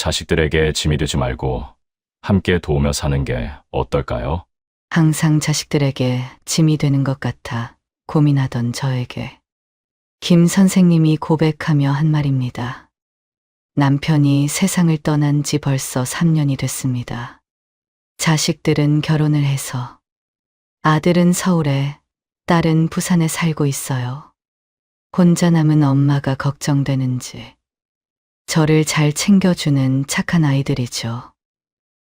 자식들에게 짐이 되지 말고 함께 도우며 사는 게 어떨까요? 항상 자식들에게 짐이 되는 것 같아 고민하던 저에게 김 선생님이 고백하며 한 말입니다. 남편이 세상을 떠난 지 벌써 3년이 됐습니다. 자식들은 결혼을 해서 아들은 서울에, 딸은 부산에 살고 있어요. 혼자 남은 엄마가 걱정되는지 저를 잘 챙겨주는 착한 아이들이죠.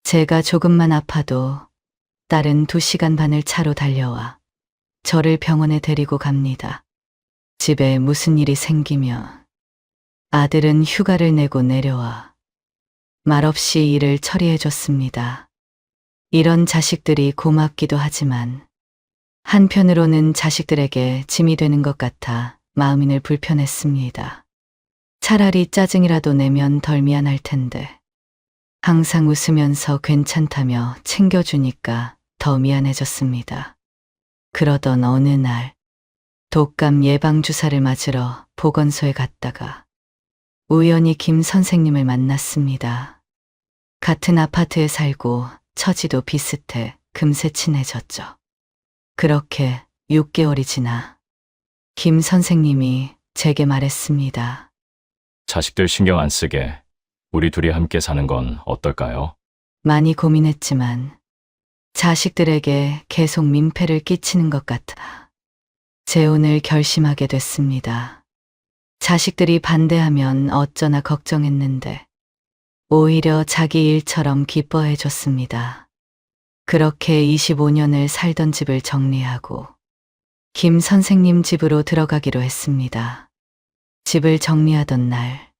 제가 조금만 아파도 딸은 2시간 반을 차로 달려와 저를 병원에 데리고 갑니다. 집에 무슨 일이 생기면 아들은 휴가를 내고 내려와 말없이 일을 처리해줬습니다. 이런 자식들이 고맙기도 하지만 한편으로는 자식들에게 짐이 되는 것 같아 마음이 늘 불편했습니다. 차라리 짜증이라도 내면 덜 미안할 텐데 항상 웃으면서 괜찮다며 챙겨주니까 더 미안해졌습니다. 그러던 어느 날 독감 예방주사를 맞으러 보건소에 갔다가 우연히 김 선생님을 만났습니다. 같은 아파트에 살고 처지도 비슷해 금세 친해졌죠. 그렇게 6개월이 지나 김 선생님이 제게 말했습니다. 자식들 신경 안 쓰게 우리 둘이 함께 사는 건 어떨까요? 많이 고민했지만 자식들에게 계속 민폐를 끼치는 것 같아 재혼을 결심하게 됐습니다. 자식들이 반대하면 어쩌나 걱정했는데 오히려 자기 일처럼 기뻐해 줬습니다. 그렇게 25년을 살던 집을 정리하고 김 선생님 집으로 들어가기로 했습니다. 집을 정리하던 날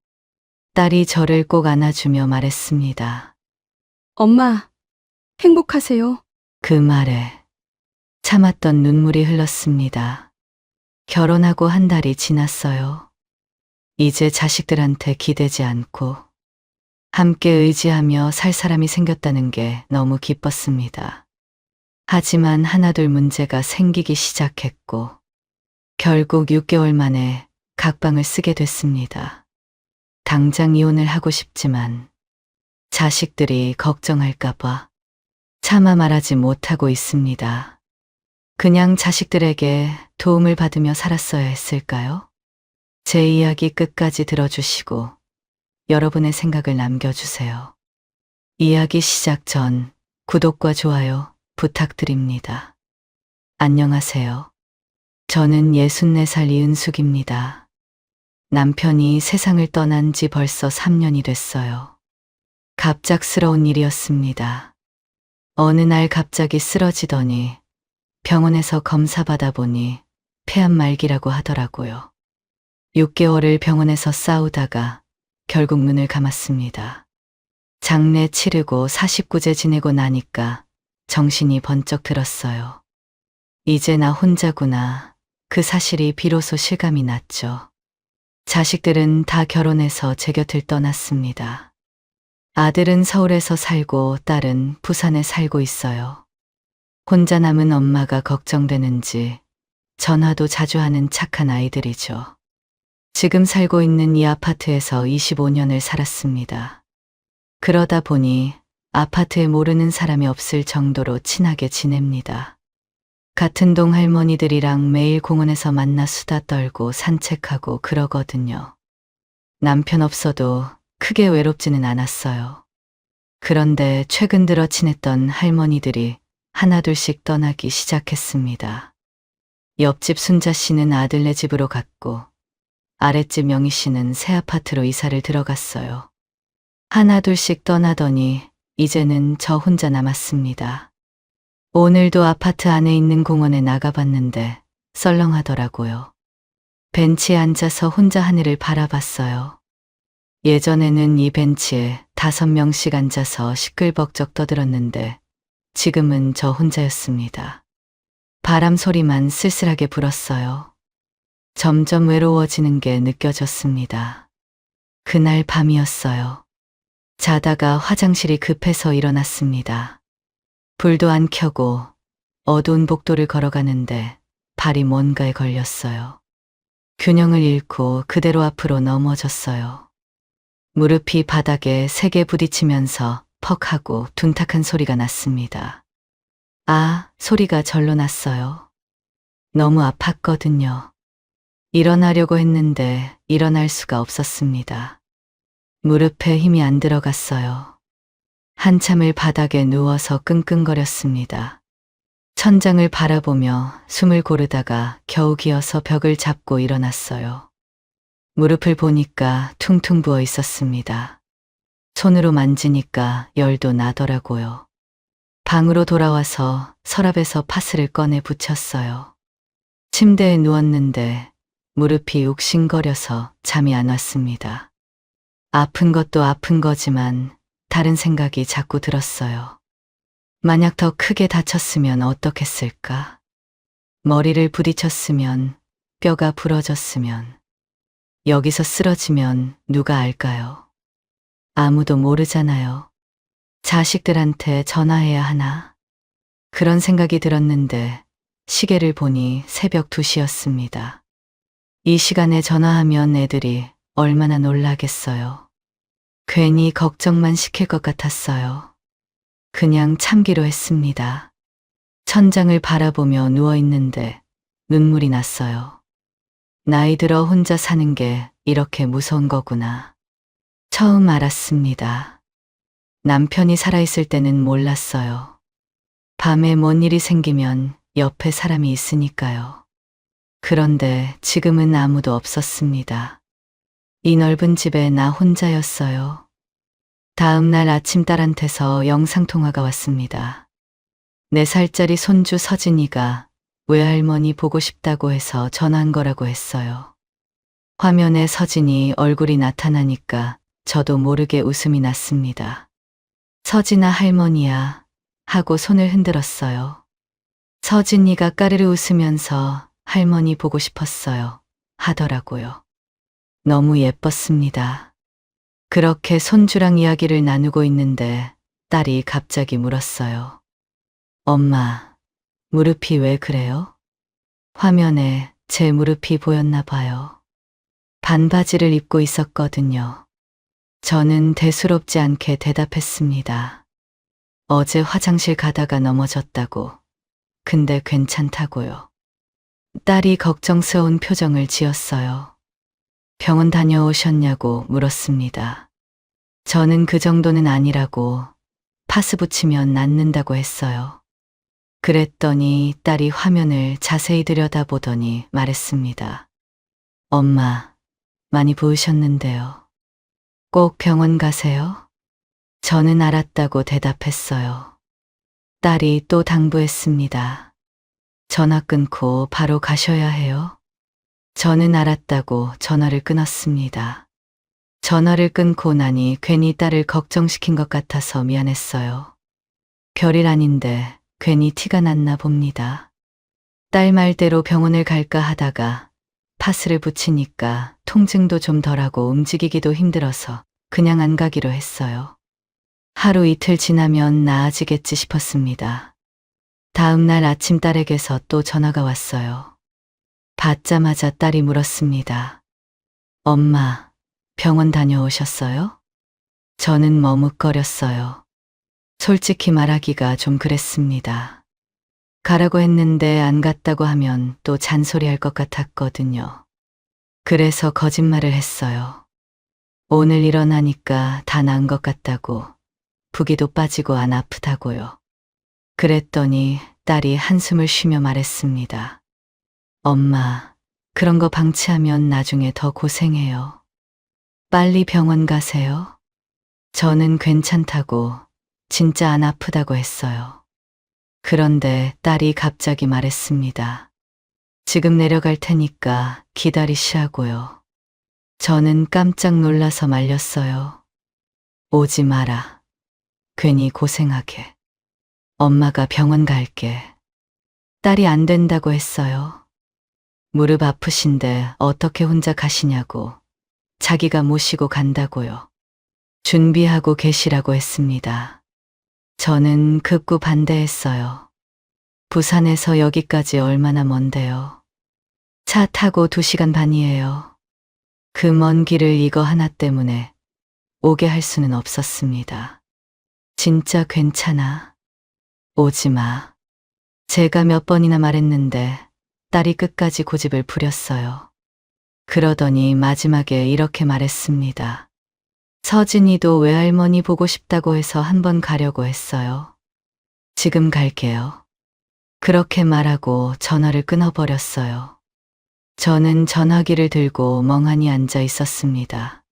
딸이 저를 꼭 안아주며 말했습니다. 엄마, 행복하세요? 그 말에 참았던 눈물이 흘렀습니다. 결혼하고 한 달이 지났어요. 이제 자식들한테 기대지 않고 함께 의지하며 살 사람이 생겼다는 게 너무 기뻤습니다. 하지만 하나둘 문제가 생기기 시작했고 결국 6개월 만에 각방을 쓰게 됐습니다. 당장 이혼을 하고 싶지만 자식들이 걱정할까봐 차마 말하지 못하고 있습니다. 그냥 자식들에게 도움을 받으며 살았어야 했을까요? 제 이야기 끝까지 들어주시고 여러분의 생각을 남겨주세요. 이야기 시작 전 구독과 좋아요 부탁드립니다. 안녕하세요. 저는 64살 이은숙입니다. 남편이 세상을 떠난 지 벌써 3년이 됐어요. 갑작스러운 일이었습니다. 어느 날 갑자기 쓰러지더니 병원에서 검사 받아보니 폐암 말기라고 하더라고요. 6개월을 병원에서 싸우다가 결국 눈을 감았습니다. 장례 치르고 49제 지내고 나니까 정신이 번쩍 들었어요. 이제 나 혼자구나. 그 사실이 비로소 실감이 났죠. 자식들은 다 결혼해서 제 곁을 떠났습니다. 아들은 서울에서 살고 딸은 부산에 살고 있어요. 혼자 남은 엄마가 걱정되는지 전화도 자주 하는 착한 아이들이죠. 지금 살고 있는 이 아파트에서 25년을 살았습니다. 그러다 보니 아파트에 모르는 사람이 없을 정도로 친하게 지냅니다. 같은 동 할머니들이랑 매일 공원에서 만나 수다 떨고 산책하고 그러거든요. 남편 없어도 크게 외롭지는 않았어요. 그런데 최근 들어 친했던 할머니들이 하나둘씩 떠나기 시작했습니다. 옆집 순자 씨는 아들네 집으로 갔고 아랫집 명희 씨는 새 아파트로 이사를 들어갔어요. 하나둘씩 떠나더니 이제는 저 혼자 남았습니다. 오늘도 아파트 안에 있는 공원에 나가봤는데 썰렁하더라고요. 벤치에 앉아서 혼자 하늘을 바라봤어요. 예전에는 이 벤치에 5명씩 앉아서 시끌벅적 떠들었는데 지금은 저 혼자였습니다. 바람 소리만 쓸쓸하게 불었어요. 점점 외로워지는 게 느껴졌습니다. 그날 밤이었어요. 자다가 화장실이 급해서 일어났습니다. 불도 안 켜고 어두운 복도를 걸어가는데 발이 뭔가에 걸렸어요. 균형을 잃고 그대로 앞으로 넘어졌어요. 무릎이 바닥에 세게 부딪히면서 퍽 하고 둔탁한 소리가 났습니다. 아, 소리가 절로 났어요. 너무 아팠거든요. 일어나려고 했는데 일어날 수가 없었습니다. 무릎에 힘이 안 들어갔어요. 한참을 바닥에 누워서 끙끙거렸습니다. 천장을 바라보며 숨을 고르다가 겨우 기어서 벽을 잡고 일어났어요. 무릎을 보니까 퉁퉁 부어 있었습니다. 손으로 만지니까 열도 나더라고요. 방으로 돌아와서 서랍에서 파스를 꺼내 붙였어요. 침대에 누웠는데 무릎이 욱신거려서 잠이 안 왔습니다. 아픈 것도 아픈 거지만 다른 생각이 자꾸 들었어요. 만약 더 크게 다쳤으면 어떻겠을까? 머리를 부딪혔으면, 뼈가 부러졌으면, 여기서 쓰러지면 누가 알까요? 아무도 모르잖아요. 자식들한테 전화해야 하나? 그런 생각이 들었는데 시계를 보니 새벽 2시였습니다. 이 시간에 전화하면 애들이 얼마나 놀라겠어요. 괜히 걱정만 시킬 것 같았어요. 그냥 참기로 했습니다. 천장을 바라보며 누워있는데 눈물이 났어요. 나이 들어 혼자 사는 게 이렇게 무서운 거구나. 처음 알았습니다. 남편이 살아있을 때는 몰랐어요. 밤에 뭔 일이 생기면 옆에 사람이 있으니까요. 그런데 지금은 아무도 없었습니다. 이 넓은 집에 나 혼자였어요. 다음 날 아침 딸한테서 영상통화가 왔습니다. 4살짜리 손주 서진이가 외할머니 보고 싶다고 해서 전화한 거라고 했어요. 화면에 서진이 얼굴이 나타나니까 저도 모르게 웃음이 났습니다. 서진아 할머니야 하고 손을 흔들었어요. 서진이가 까르르 웃으면서 할머니 보고 싶었어요 하더라고요. 너무 예뻤습니다. 그렇게 손주랑 이야기를 나누고 있는데 딸이 갑자기 물었어요. 엄마, 무릎이 왜 그래요? 화면에 제 무릎이 보였나 봐요. 반바지를 입고 있었거든요. 저는 대수롭지 않게 대답했습니다. 어제 화장실 가다가 넘어졌다고. 근데 괜찮다고요. 딸이 걱정스러운 표정을 지었어요. 병원 다녀오셨냐고 물었습니다. 저는 그 정도는 아니라고 파스 붙이면 낫는다고 했어요. 그랬더니 딸이 화면을 자세히 들여다보더니 말했습니다. 엄마, 많이 부으셨는데요. 꼭 병원 가세요? 저는 알았다고 대답했어요. 딸이 또 당부했습니다. 전화 끊고 바로 가셔야 해요. 저는 알았다고 전화를 끊었습니다. 전화를 끊고 나니 괜히 딸을 걱정시킨 것 같아서 미안했어요. 별일 아닌데 괜히 티가 났나 봅니다. 딸 말대로 병원을 갈까 하다가 파스를 붙이니까 통증도 좀 덜하고 움직이기도 힘들어서 그냥 안 가기로 했어요. 하루 이틀 지나면 나아지겠지 싶었습니다. 다음 날 아침 딸에게서 또 전화가 왔어요. 받자마자 딸이 물었습니다. 엄마, 병원 다녀오셨어요? 저는 머뭇거렸어요. 솔직히 말하기가 좀 그랬습니다. 가라고 했는데 안 갔다고 하면 또 잔소리할 것 같았거든요. 그래서 거짓말을 했어요. 오늘 일어나니까 다 나은 것 같다고, 부기도 빠지고 안 아프다고요. 그랬더니 딸이 한숨을 쉬며 말했습니다. 엄마, 그런 거 방치하면 나중에 더 고생해요. 빨리 병원 가세요. 저는 괜찮다고, 진짜 안 아프다고 했어요. 그런데 딸이 갑자기 말했습니다. 지금 내려갈 테니까 기다리시라고요. 저는 깜짝 놀라서 말렸어요. 오지 마라. 괜히 고생하게. 엄마가 병원 갈게. 딸이 안 된다고 했어요. 무릎 아프신데 어떻게 혼자 가시냐고. 자기가 모시고 간다고요. 준비하고 계시라고 했습니다. 저는 극구 반대했어요. 부산에서 여기까지 얼마나 먼데요. 차 타고 2시간 반이에요. 그 먼 길을 이거 하나 때문에 오게 할 수는 없었습니다. 진짜 괜찮아. 오지 마. 제가 몇 번이나 말했는데 딸이 끝까지 고집을 부렸어요. 그러더니 마지막에 이렇게 말했습니다. 서진이도 외할머니 보고 싶다고 해서 한번 가려고 했어요. 지금 갈게요. 그렇게 말하고 전화를 끊어버렸어요. 저는 전화기를 들고 멍하니 앉아 있었습니다.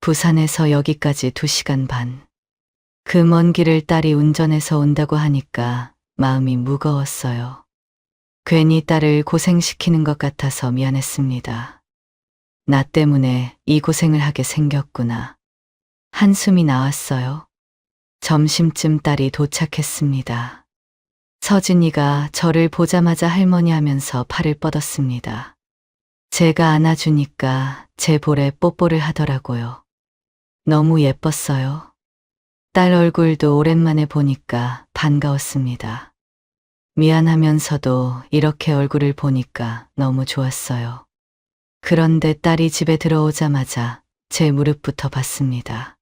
부산에서 여기까지 2시간 반. 그 먼 길을 딸이 운전해서 온다고 하니까 마음이 무거웠어요. 괜히 딸을 고생시키는 것 같아서 미안했습니다. 나 때문에 이 고생을 하게 생겼구나. 한숨이 나왔어요. 점심쯤 딸이 도착했습니다. 서진이가 저를 보자마자 할머니 하면서 팔을 뻗었습니다. 제가 안아주니까 제 볼에 뽀뽀를 하더라고요. 너무 예뻤어요. 딸 얼굴도 오랜만에 보니까 반가웠습니다. 미안하면서도 이렇게 얼굴을 보니까 너무 좋았어요. 그런데 딸이 집에 들어오자마자 제 무릎부터 봤습니다.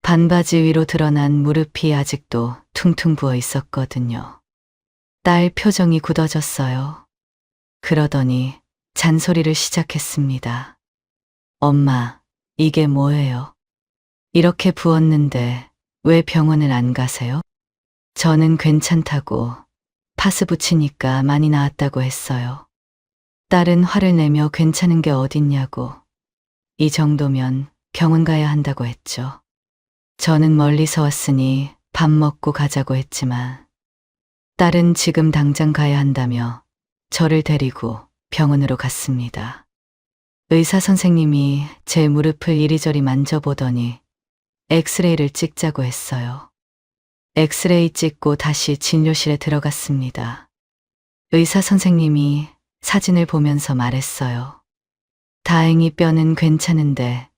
반바지 위로 드러난 무릎이 아직도 퉁퉁 부어 있었거든요. 딸 표정이 굳어졌어요. 그러더니 잔소리를 시작했습니다. 엄마, 이게 뭐예요? 이렇게 부었는데 왜 병원을 안 가세요? 저는 괜찮다고 파스 붙이니까 많이 나았다고 했어요. 딸은 화를 내며 괜찮은 게 어딨냐고. 이 정도면 병원 가야 한다고 했죠. 저는 멀리서 왔으니 밥 먹고 가자고 했지만 딸은 지금 당장 가야 한다며 저를 데리고 병원으로 갔습니다. 의사 선생님이 제 무릎을 이리저리 만져보더니 엑스레이를 찍자고 했어요. 엑스레이 찍고 다시 진료실에 들어갔습니다. 의사 선생님이 사진을 보면서 말했어요. 다행히 뼈는 괜찮은데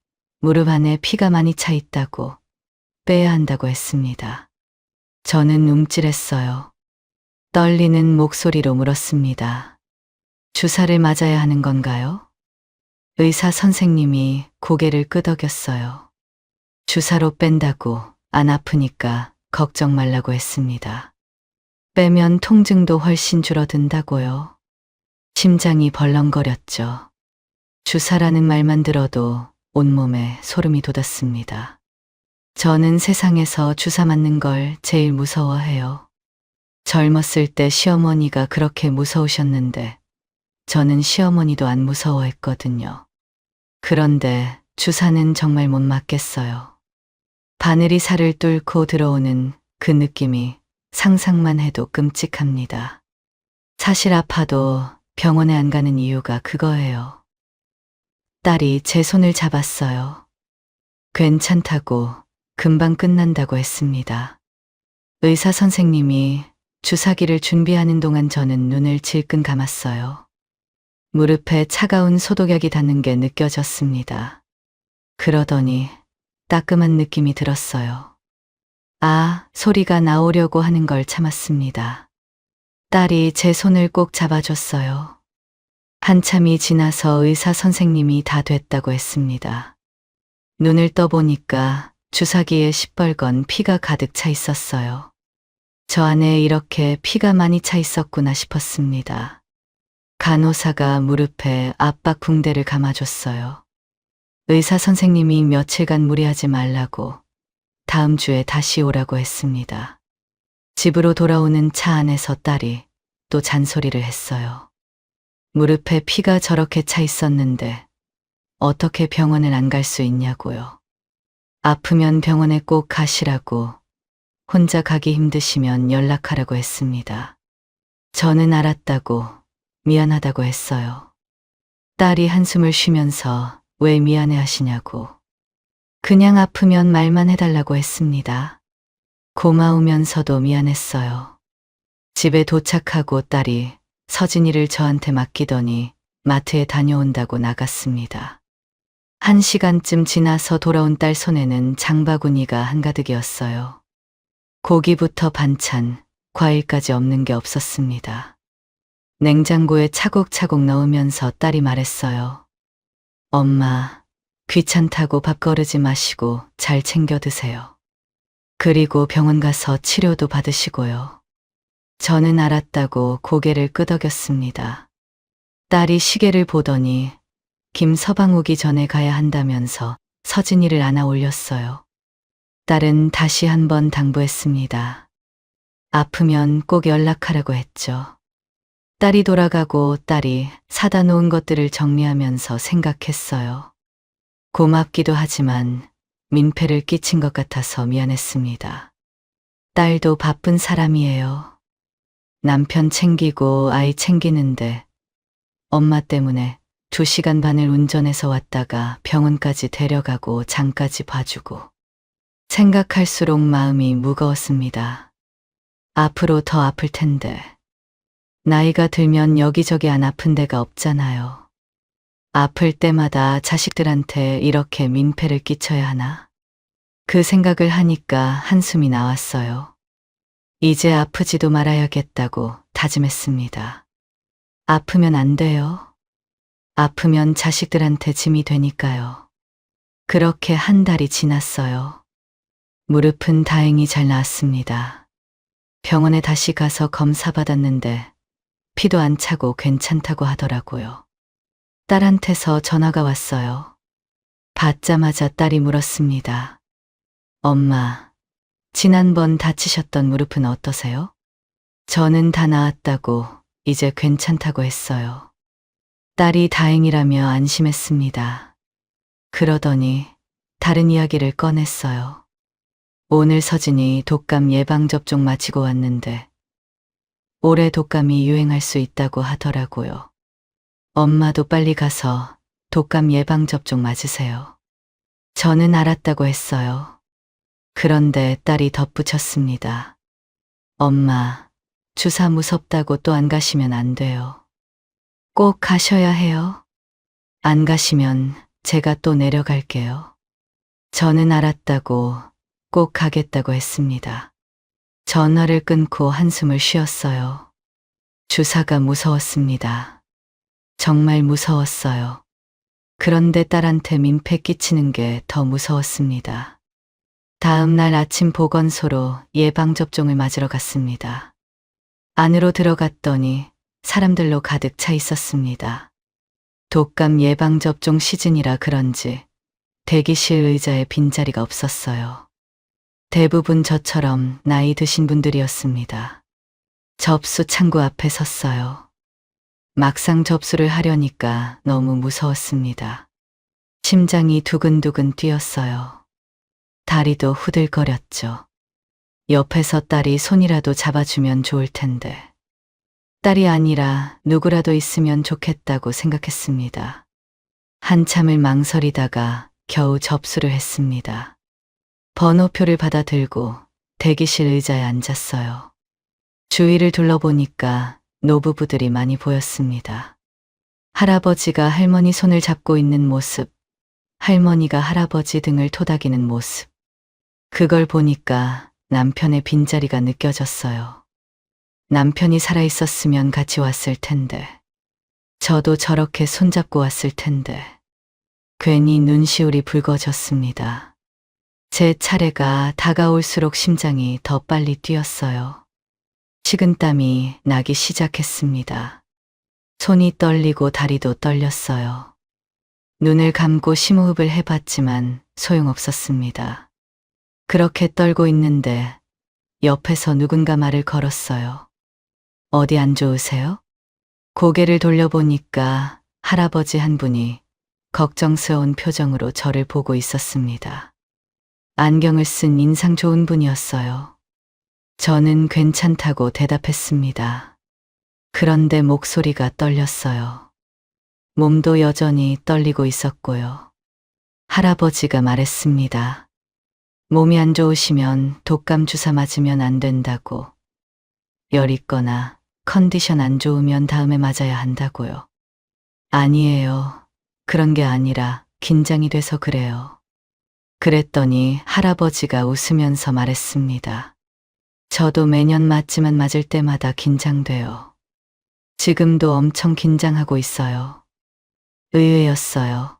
무릎 안에 피가 많이 차 있다고 빼야 한다고 했습니다. 저는 움찔했어요. 떨리는 목소리로 물었습니다. 주사를 맞아야 하는 건가요? 의사 선생님이 고개를 끄덕였어요. 주사로 뺀다고 안 아프니까 걱정 말라고 했습니다. 빼면 통증도 훨씬 줄어든다고요. 심장이 벌렁거렸죠. 주사라는 말만 들어도 온몸에 소름이 돋았습니다. 저는 세상에서 주사 맞는 걸 제일 무서워해요. 젊었을 때 시어머니가 그렇게 무서우셨는데 저는 시어머니도 안 무서워했거든요. 그런데 주사는 정말 못 맞겠어요. 바늘이 살을 뚫고 들어오는 그 느낌이 상상만 해도 끔찍합니다. 사실 아파도 병원에 안 가는 이유가 그거예요. 딸이 제 손을 잡았어요. 괜찮다고, 금방 끝난다고 했습니다. 의사 선생님이 주사기를 준비하는 동안 저는 눈을 질끈 감았어요. 무릎에 차가운 소독약이 닿는 게 느껴졌습니다. 그러더니 따끔한 느낌이 들었어요. 아, 소리가 나오려고 하는 걸 참았습니다. 딸이 제 손을 꼭 잡아줬어요. 한참이 지나서 의사 선생님이 다 됐다고 했습니다. 눈을 떠보니까 주사기에 시뻘건 피가 가득 차 있었어요. 저 안에 이렇게 피가 많이 차 있었구나 싶었습니다. 간호사가 무릎에 압박 붕대를 감아줬어요. 의사 선생님이 며칠간 무리하지 말라고 다음 주에 다시 오라고 했습니다. 집으로 돌아오는 차 안에서 딸이 또 잔소리를 했어요. 무릎에 피가 저렇게 차 있었는데 어떻게 병원을 안 갈 수 있냐고요. 아프면 병원에 꼭 가시라고, 혼자 가기 힘드시면 연락하라고 했습니다. 저는 알았다고, 미안하다고 했어요. 딸이 한숨을 쉬면서 왜 미안해 하시냐고. 그냥 아프면 말만 해달라고 했습니다. 고마우면서도 미안했어요. 집에 도착하고 딸이 서진이를 저한테 맡기더니 마트에 다녀온다고 나갔습니다. 1시간쯤 지나서 돌아온 딸 손에는 장바구니가 한가득이었어요. 고기부터 반찬, 과일까지 없는 게 없었습니다. 냉장고에 차곡차곡 넣으면서 딸이 말했어요. 엄마, 귀찮다고 밥 거르지 마시고 잘 챙겨 드세요. 그리고 병원 가서 치료도 받으시고요. 저는 알았다고 고개를 끄덕였습니다. 딸이 시계를 보더니 김서방 오기 전에 가야 한다면서 서진이를 안아 올렸어요. 딸은 다시 한번 당부했습니다. 아프면 꼭 연락하라고 했죠. 딸이 돌아가고 딸이 사다 놓은 것들을 정리하면서 생각했어요. 고맙기도 하지만 민폐를 끼친 것 같아서 미안했습니다. 딸도 바쁜 사람이에요. 남편 챙기고 아이 챙기는데 엄마 때문에 2시간 반을 운전해서 왔다가 병원까지 데려가고 장까지 봐주고 생각할수록 마음이 무거웠습니다. 앞으로 더 아플 텐데 나이가 들면 여기저기 안 아픈 데가 없잖아요. 아플 때마다 자식들한테 이렇게 민폐를 끼쳐야 하나? 그 생각을 하니까 한숨이 나왔어요. 이제 아프지도 말아야겠다고 다짐했습니다. 아프면 안 돼요. 아프면 자식들한테 짐이 되니까요. 그렇게 한 달이 지났어요. 무릎은 다행히 잘 나았습니다. 병원에 다시 가서 검사 받았는데 피도 안 차고 괜찮다고 하더라고요. 딸한테서 전화가 왔어요. 받자마자 딸이 물었습니다. 엄마, 지난번 다치셨던 무릎은 어떠세요? 저는 다 나았다고 이제 괜찮다고 했어요. 딸이 다행이라며 안심했습니다. 그러더니 다른 이야기를 꺼냈어요. 오늘 서진이 독감 예방접종 마치고 왔는데 올해 독감이 유행할 수 있다고 하더라고요. 엄마도 빨리 가서 독감 예방접종 맞으세요. 저는 알았다고 했어요. 그런데 딸이 덧붙였습니다. 엄마, 주사 무섭다고 또 안 가시면 안 돼요. 꼭 가셔야 해요. 안 가시면 제가 또 내려갈게요. 저는 알았다고 꼭 가겠다고 했습니다. 전화를 끊고 한숨을 쉬었어요. 주사가 무서웠습니다. 정말 무서웠어요. 그런데 딸한테 민폐 끼치는 게 더 무서웠습니다. 다음 날 아침 보건소로 예방접종을 맞으러 갔습니다. 안으로 들어갔더니 사람들로 가득 차 있었습니다. 독감 예방접종 시즌이라 그런지 대기실 의자에 빈자리가 없었어요. 대부분 저처럼 나이 드신 분들이었습니다. 접수 창구 앞에 섰어요. 막상 접수를 하려니까 너무 무서웠습니다. 심장이 두근두근 뛰었어요. 다리도 후들거렸죠. 옆에서 딸이 손이라도 잡아주면 좋을 텐데. 딸이 아니라 누구라도 있으면 좋겠다고 생각했습니다. 한참을 망설이다가 겨우 접수를 했습니다. 번호표를 받아 들고 대기실 의자에 앉았어요. 주위를 둘러보니까 노부부들이 많이 보였습니다. 할아버지가 할머니 손을 잡고 있는 모습, 할머니가 할아버지 등을 토닥이는 모습. 그걸 보니까 남편의 빈자리가 느껴졌어요. 남편이 살아있었으면 같이 왔을 텐데, 저도 저렇게 손잡고 왔을 텐데, 괜히 눈시울이 붉어졌습니다. 제 차례가 다가올수록 심장이 더 빨리 뛰었어요. 식은땀이 나기 시작했습니다. 손이 떨리고 다리도 떨렸어요. 눈을 감고 심호흡을 해봤지만 소용없었습니다. 그렇게 떨고 있는데 옆에서 누군가 말을 걸었어요. 어디 안 좋으세요? 고개를 돌려보니까 할아버지 한 분이 걱정스러운 표정으로 저를 보고 있었습니다. 안경을 쓴 인상 좋은 분이었어요. 저는 괜찮다고 대답했습니다. 그런데 목소리가 떨렸어요. 몸도 여전히 떨리고 있었고요. 할아버지가 말했습니다. 몸이 안 좋으시면 독감 주사 맞으면 안 된다고. 열 있거나 컨디션 안 좋으면 다음에 맞아야 한다고요. 아니에요. 그런 게 아니라 긴장이 돼서 그래요. 그랬더니 할아버지가 웃으면서 말했습니다. 저도 매년 맞지만 맞을 때마다 긴장돼요. 지금도 엄청 긴장하고 있어요. 의외였어요.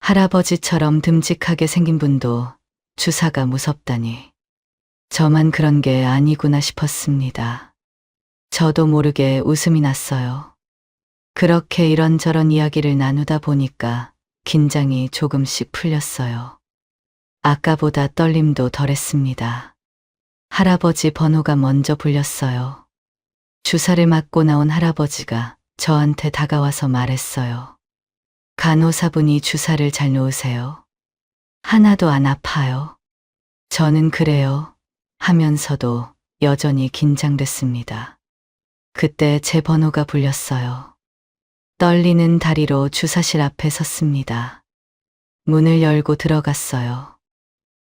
할아버지처럼 듬직하게 생긴 분도 주사가 무섭다니. 저만 그런 게 아니구나 싶었습니다. 저도 모르게 웃음이 났어요. 그렇게 이런저런 이야기를 나누다 보니까 긴장이 조금씩 풀렸어요. 아까보다 떨림도 덜했습니다. 할아버지 번호가 먼저 불렸어요. 주사를 맞고 나온 할아버지가 저한테 다가와서 말했어요. 간호사분이 주사를 잘 놓으세요. 하나도 안 아파요. 저는 그래요. 하면서도 여전히 긴장됐습니다. 그때 제 번호가 불렸어요. 떨리는 다리로 주사실 앞에 섰습니다. 문을 열고 들어갔어요.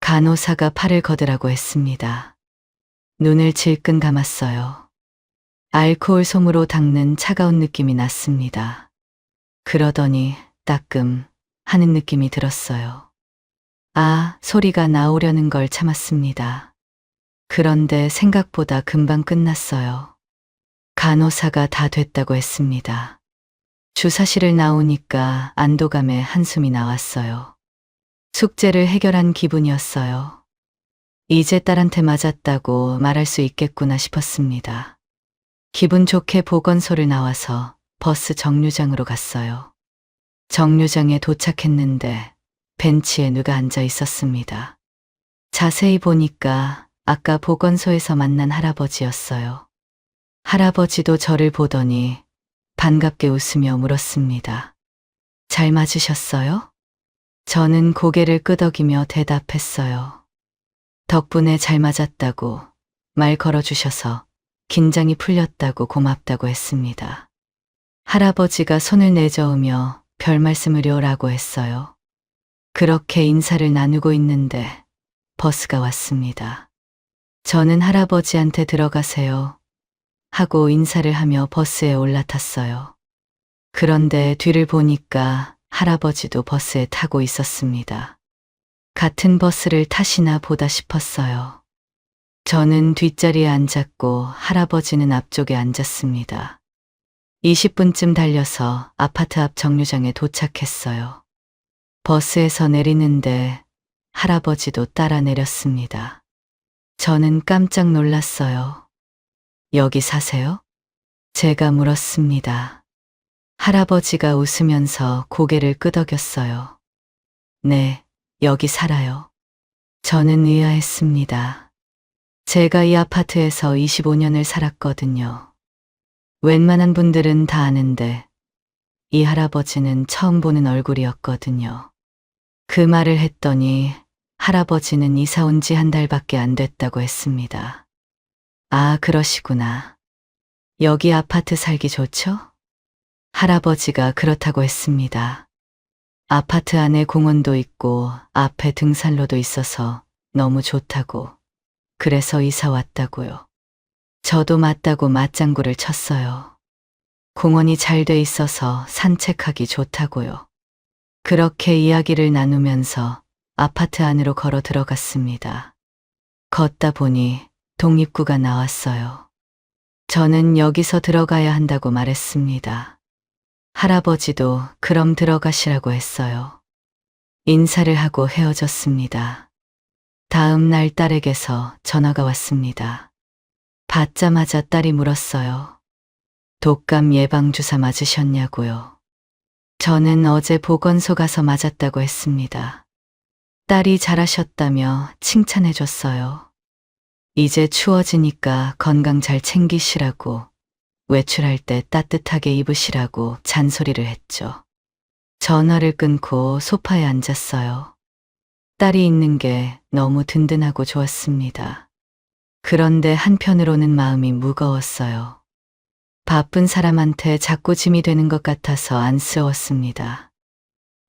간호사가 팔을 걷으라고 했습니다. 눈을 질끈 감았어요. 알코올 솜으로 닦는 차가운 느낌이 났습니다. 그러더니 따끔 하는 느낌이 들었어요. 아, 소리가 나오려는 걸 참았습니다. 그런데 생각보다 금방 끝났어요. 간호사가 다 됐다고 했습니다. 주사실을 나오니까 안도감에 한숨이 나왔어요. 숙제를 해결한 기분이었어요. 이제 딸한테 맞았다고 말할 수 있겠구나 싶었습니다. 기분 좋게 보건소를 나와서 버스 정류장으로 갔어요. 정류장에 도착했는데 벤치에 누가 앉아 있었습니다. 자세히 보니까 아까 보건소에서 만난 할아버지였어요. 할아버지도 저를 보더니 반갑게 웃으며 물었습니다. 잘 맞으셨어요? 저는 고개를 끄덕이며 대답했어요. 덕분에 잘 맞았다고 말 걸어주셔서 긴장이 풀렸다고 고맙다고 했습니다. 할아버지가 손을 내저으며 별 말씀을요라고 했어요. 그렇게 인사를 나누고 있는데 버스가 왔습니다. 저는 할아버지한테 들어가세요 하고 인사를 하며 버스에 올라탔어요. 그런데 뒤를 보니까 할아버지도 버스에 타고 있었습니다. 같은 버스를 타시나 보다 싶었어요. 저는 뒷자리에 앉았고 할아버지는 앞쪽에 앉았습니다. 20분쯤 달려서 아파트 앞 정류장에 도착했어요. 버스에서 내리는데 할아버지도 따라 내렸습니다. 저는 깜짝 놀랐어요. 여기 사세요? 제가 물었습니다. 할아버지가 웃으면서 고개를 끄덕였어요. 네, 여기 살아요. 저는 의아했습니다. 제가 이 아파트에서 25년을 살았거든요. 웬만한 분들은 다 아는데 이 할아버지는 처음 보는 얼굴이었거든요. 그 말을 했더니 할아버지는 이사 온 지 한 달밖에 안 됐다고 했습니다. 아, 그러시구나. 여기 아파트 살기 좋죠? 할아버지가 그렇다고 했습니다. 아파트 안에 공원도 있고 앞에 등산로도 있어서 너무 좋다고. 그래서 이사 왔다고요. 저도 맞다고 맞장구를 쳤어요. 공원이 잘 돼 있어서 산책하기 좋다고요. 그렇게 이야기를 나누면서 아파트 안으로 걸어 들어갔습니다. 걷다 보니 독립구가 나왔어요. 저는 여기서 들어가야 한다고 말했습니다. 할아버지도 그럼 들어가시라고 했어요. 인사를 하고 헤어졌습니다. 다음 날 딸에게서 전화가 왔습니다. 받자마자 딸이 물었어요. 독감 예방주사 맞으셨냐고요. 저는 어제 보건소 가서 맞았다고 했습니다. 딸이 잘하셨다며 칭찬해줬어요. 이제 추워지니까 건강 잘 챙기시라고, 외출할 때 따뜻하게 입으시라고 잔소리를 했죠. 전화를 끊고 소파에 앉았어요. 딸이 있는 게 너무 든든하고 좋았습니다. 그런데 한편으로는 마음이 무거웠어요. 바쁜 사람한테 자꾸 짐이 되는 것 같아서 안쓰러웠습니다.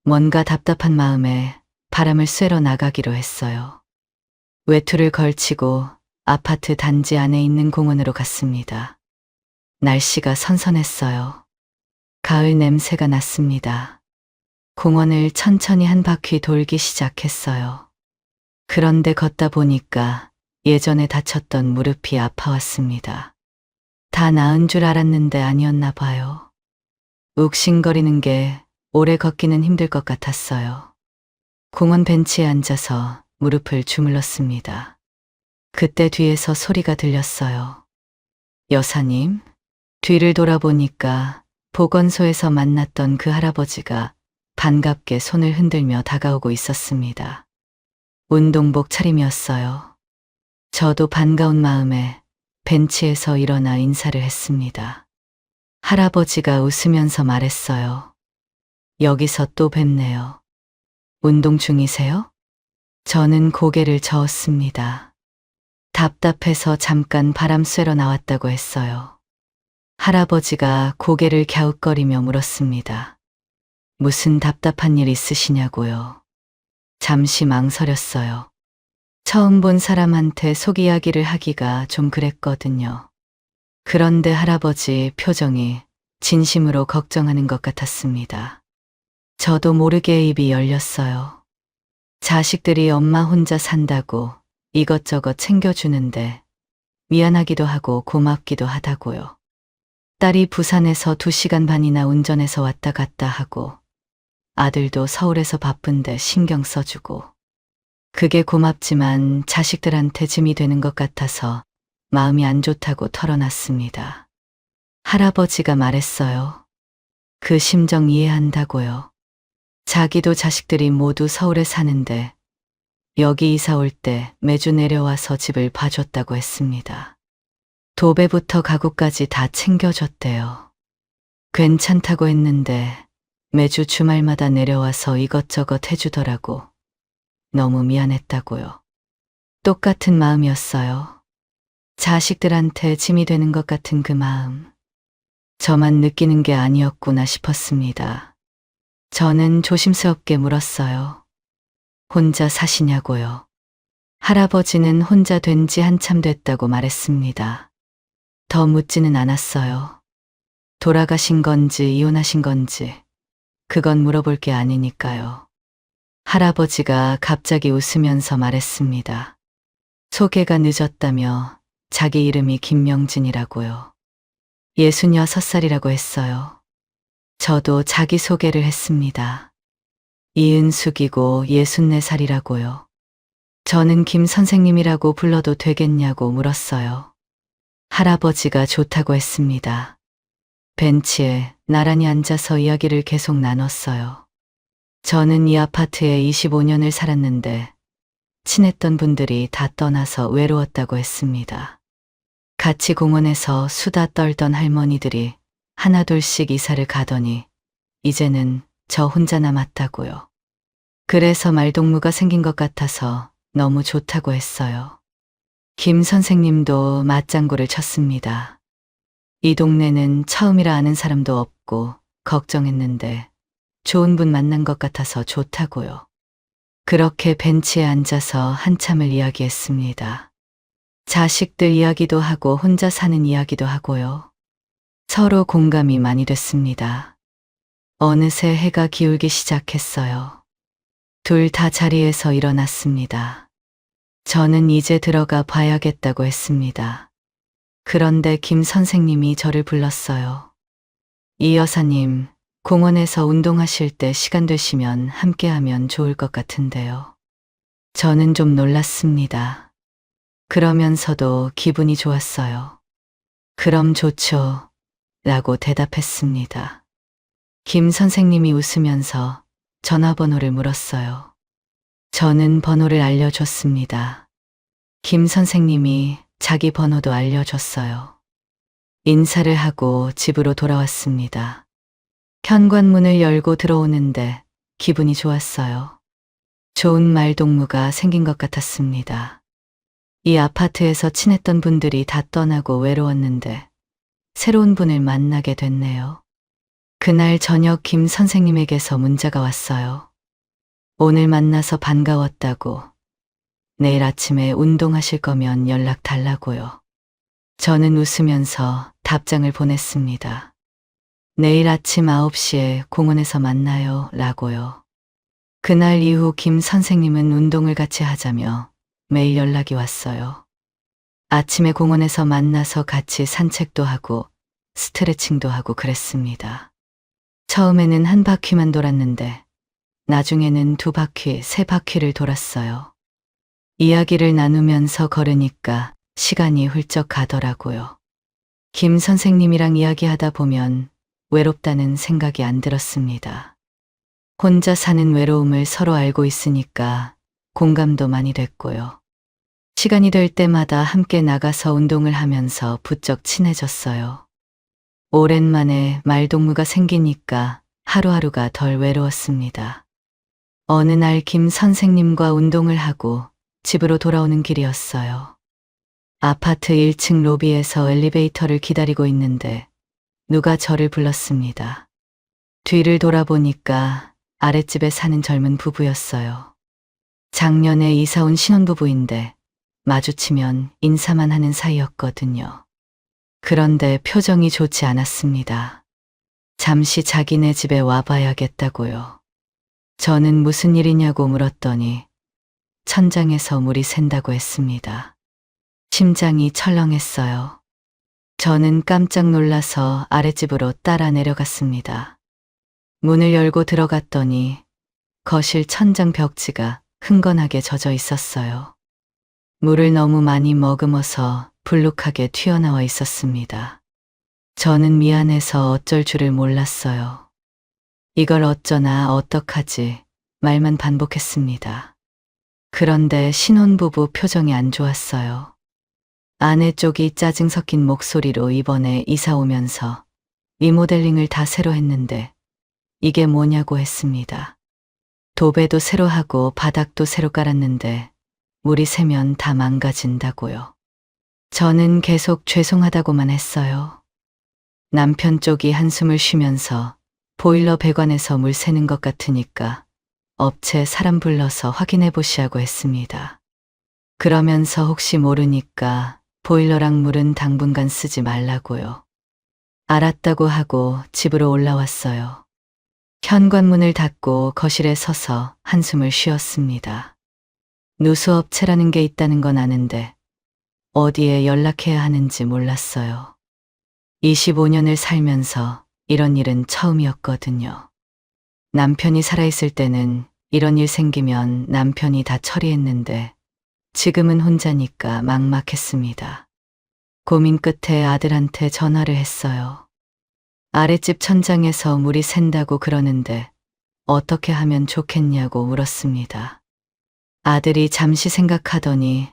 뭔가 답답한 마음에 바람을 쐬러 나가기로 했어요. 외투를 걸치고 아파트 단지 안에 있는 공원으로 갔습니다. 날씨가 선선했어요. 가을 냄새가 났습니다. 공원을 천천히 한 바퀴 돌기 시작했어요. 그런데 걷다 보니까 예전에 다쳤던 무릎이 아파왔습니다. 다 나은 줄 알았는데 아니었나 봐요. 욱신거리는 게 오래 걷기는 힘들 것 같았어요. 공원 벤치에 앉아서 무릎을 주물렀습니다. 그때 뒤에서 소리가 들렸어요. 여사님? 뒤를 돌아보니까 보건소에서 만났던 그 할아버지가 반갑게 손을 흔들며 다가오고 있었습니다. 운동복 차림이었어요. 저도 반가운 마음에 벤치에서 일어나 인사를 했습니다. 할아버지가 웃으면서 말했어요. 여기서 또 뵙네요. 운동 중이세요? 저는 고개를 저었습니다. 답답해서 잠깐 바람 쐬러 나왔다고 했어요. 할아버지가 고개를 갸웃거리며 물었습니다. 무슨 답답한 일 있으시냐고요. 잠시 망설였어요. 처음 본 사람한테 속 이야기를 하기가 좀 그랬거든요. 그런데 할아버지 표정이 진심으로 걱정하는 것 같았습니다. 저도 모르게 입이 열렸어요. 자식들이 엄마 혼자 산다고 이것저것 챙겨주는데 미안하기도 하고 고맙기도 하다고요. 딸이 부산에서 2시간 반이나 운전해서 왔다 갔다 하고 아들도 서울에서 바쁜데 신경 써주고 그게 고맙지만 자식들한테 짐이 되는 것 같아서 마음이 안 좋다고 털어놨습니다. 할아버지가 말했어요. 그 심정 이해한다고요. 자기도 자식들이 모두 서울에 사는데 여기 이사 올 때 매주 내려와서 집을 봐줬다고 했습니다. 도배부터 가구까지 다 챙겨줬대요. 괜찮다고 했는데 매주 주말마다 내려와서 이것저것 해주더라고. 너무 미안했다고요. 똑같은 마음이었어요. 자식들한테 짐이 되는 것 같은 그 마음. 저만 느끼는 게 아니었구나 싶었습니다. 저는 조심스럽게 물었어요. 혼자 사시냐고요. 할아버지는 혼자 된 지 한참 됐다고 말했습니다. 더 묻지는 않았어요. 돌아가신 건지 이혼하신 건지 그건 물어볼 게 아니니까요. 할아버지가 갑자기 웃으면서 말했습니다. 소개가 늦었다며 자기 이름이 김명진이라고요. 66살이라고 했어요. 저도 자기소개를 했습니다. 이은숙이고 64살이라고요. 저는 김 선생님이라고 불러도 되겠냐고 물었어요. 할아버지가 좋다고 했습니다. 벤치에 나란히 앉아서 이야기를 계속 나눴어요. 저는 이 아파트에 25년을 살았는데 친했던 분들이 다 떠나서 외로웠다고 했습니다. 같이 공원에서 수다 떨던 할머니들이 하나둘씩 이사를 가더니 이제는 저 혼자 남았다고요. 그래서 말동무가 생긴 것 같아서 너무 좋다고 했어요. 김 선생님도 맞장구를 쳤습니다. 이 동네는 처음이라 아는 사람도 없고 걱정했는데 좋은 분 만난 것 같아서 좋다고요. 그렇게 벤치에 앉아서 한참을 이야기했습니다. 자식들 이야기도 하고 혼자 사는 이야기도 하고요. 서로 공감이 많이 됐습니다. 어느새 해가 기울기 시작했어요. 둘 다 자리에서 일어났습니다. 저는 이제 들어가 봐야겠다고 했습니다. 그런데 김 선생님이 저를 불렀어요. 이 여사님, 공원에서 운동하실 때 시간 되시면 함께하면 좋을 것 같은데요. 저는 좀 놀랐습니다. 그러면서도 기분이 좋았어요. 그럼 좋죠. 라고 대답했습니다. 김 선생님이 웃으면서 전화번호를 물었어요. 저는 번호를 알려줬습니다. 김 선생님이 자기 번호도 알려줬어요. 인사를 하고 집으로 돌아왔습니다. 현관문을 열고 들어오는데 기분이 좋았어요. 좋은 말동무가 생긴 것 같았습니다. 이 아파트에서 친했던 분들이 다 떠나고 외로웠는데 새로운 분을 만나게 됐네요. 그날 저녁 김 선생님에게서 문자가 왔어요. 오늘 만나서 반가웠다고. 내일 아침에 운동하실 거면 연락 달라고요. 저는 웃으면서 답장을 보냈습니다. 내일 아침 9시에 공원에서 만나요 라고요. 그날 이후 김 선생님은 운동을 같이 하자며 매일 연락이 왔어요. 아침에 공원에서 만나서 같이 산책도 하고 스트레칭도 하고 그랬습니다. 처음에는 한 바퀴만 돌았는데 나중에는 2바퀴, 3바퀴를 돌았어요. 이야기를 나누면서 걸으니까 시간이 훌쩍 가더라고요. 김 선생님이랑 이야기하다 보면 외롭다는 생각이 안 들었습니다. 혼자 사는 외로움을 서로 알고 있으니까 공감도 많이 됐고요. 시간이 될 때마다 함께 나가서 운동을 하면서 부쩍 친해졌어요. 오랜만에 말동무가 생기니까 하루하루가 덜 외로웠습니다. 어느 날 김 선생님과 운동을 하고 집으로 돌아오는 길이었어요. 아파트 1층 로비에서 엘리베이터를 기다리고 있는데 누가 저를 불렀습니다. 뒤를 돌아보니까 아랫집에 사는 젊은 부부였어요. 작년에 이사 온 신혼부부인데 마주치면 인사만 하는 사이였거든요. 그런데 표정이 좋지 않았습니다. 잠시 자기네 집에 와봐야겠다고요. 저는 무슨 일이냐고 물었더니 천장에서 물이 샌다고 했습니다. 심장이 철렁했어요. 저는 깜짝 놀라서 아랫집으로 따라 내려갔습니다. 문을 열고 들어갔더니 거실 천장 벽지가 흥건하게 젖어 있었어요. 물을 너무 많이 머금어서 불룩하게 튀어나와 있었습니다. 저는 미안해서 어쩔 줄을 몰랐어요. 이걸 어쩌나 어떡하지 말만 반복했습니다. 그런데 신혼부부 표정이 안 좋았어요. 아내 쪽이 짜증 섞인 목소리로 이번에 이사 오면서 리모델링을 다 새로 했는데 이게 뭐냐고 했습니다. 도배도 새로 하고 바닥도 새로 깔았는데 물이 새면 다 망가진다고요. 저는 계속 죄송하다고만 했어요. 남편 쪽이 한숨을 쉬면서 보일러 배관에서 물 새는 것 같으니까 업체 사람 불러서 확인해 보시라고 했습니다. 그러면서 혹시 모르니까 보일러랑 물은 당분간 쓰지 말라고요. 알았다고 하고 집으로 올라왔어요. 현관문을 닫고 거실에 서서 한숨을 쉬었습니다. 누수업체라는 게 있다는 건 아는데 어디에 연락해야 하는지 몰랐어요. 25년을 살면서 이런 일은 처음이었거든요. 남편이 살아있을 때는 이런 일 생기면 남편이 다 처리했는데 지금은 혼자니까 막막했습니다. 고민 끝에 아들한테 전화를 했어요. 아랫집 천장에서 물이 샌다고 그러는데 어떻게 하면 좋겠냐고 물었습니다. 아들이 잠시 생각하더니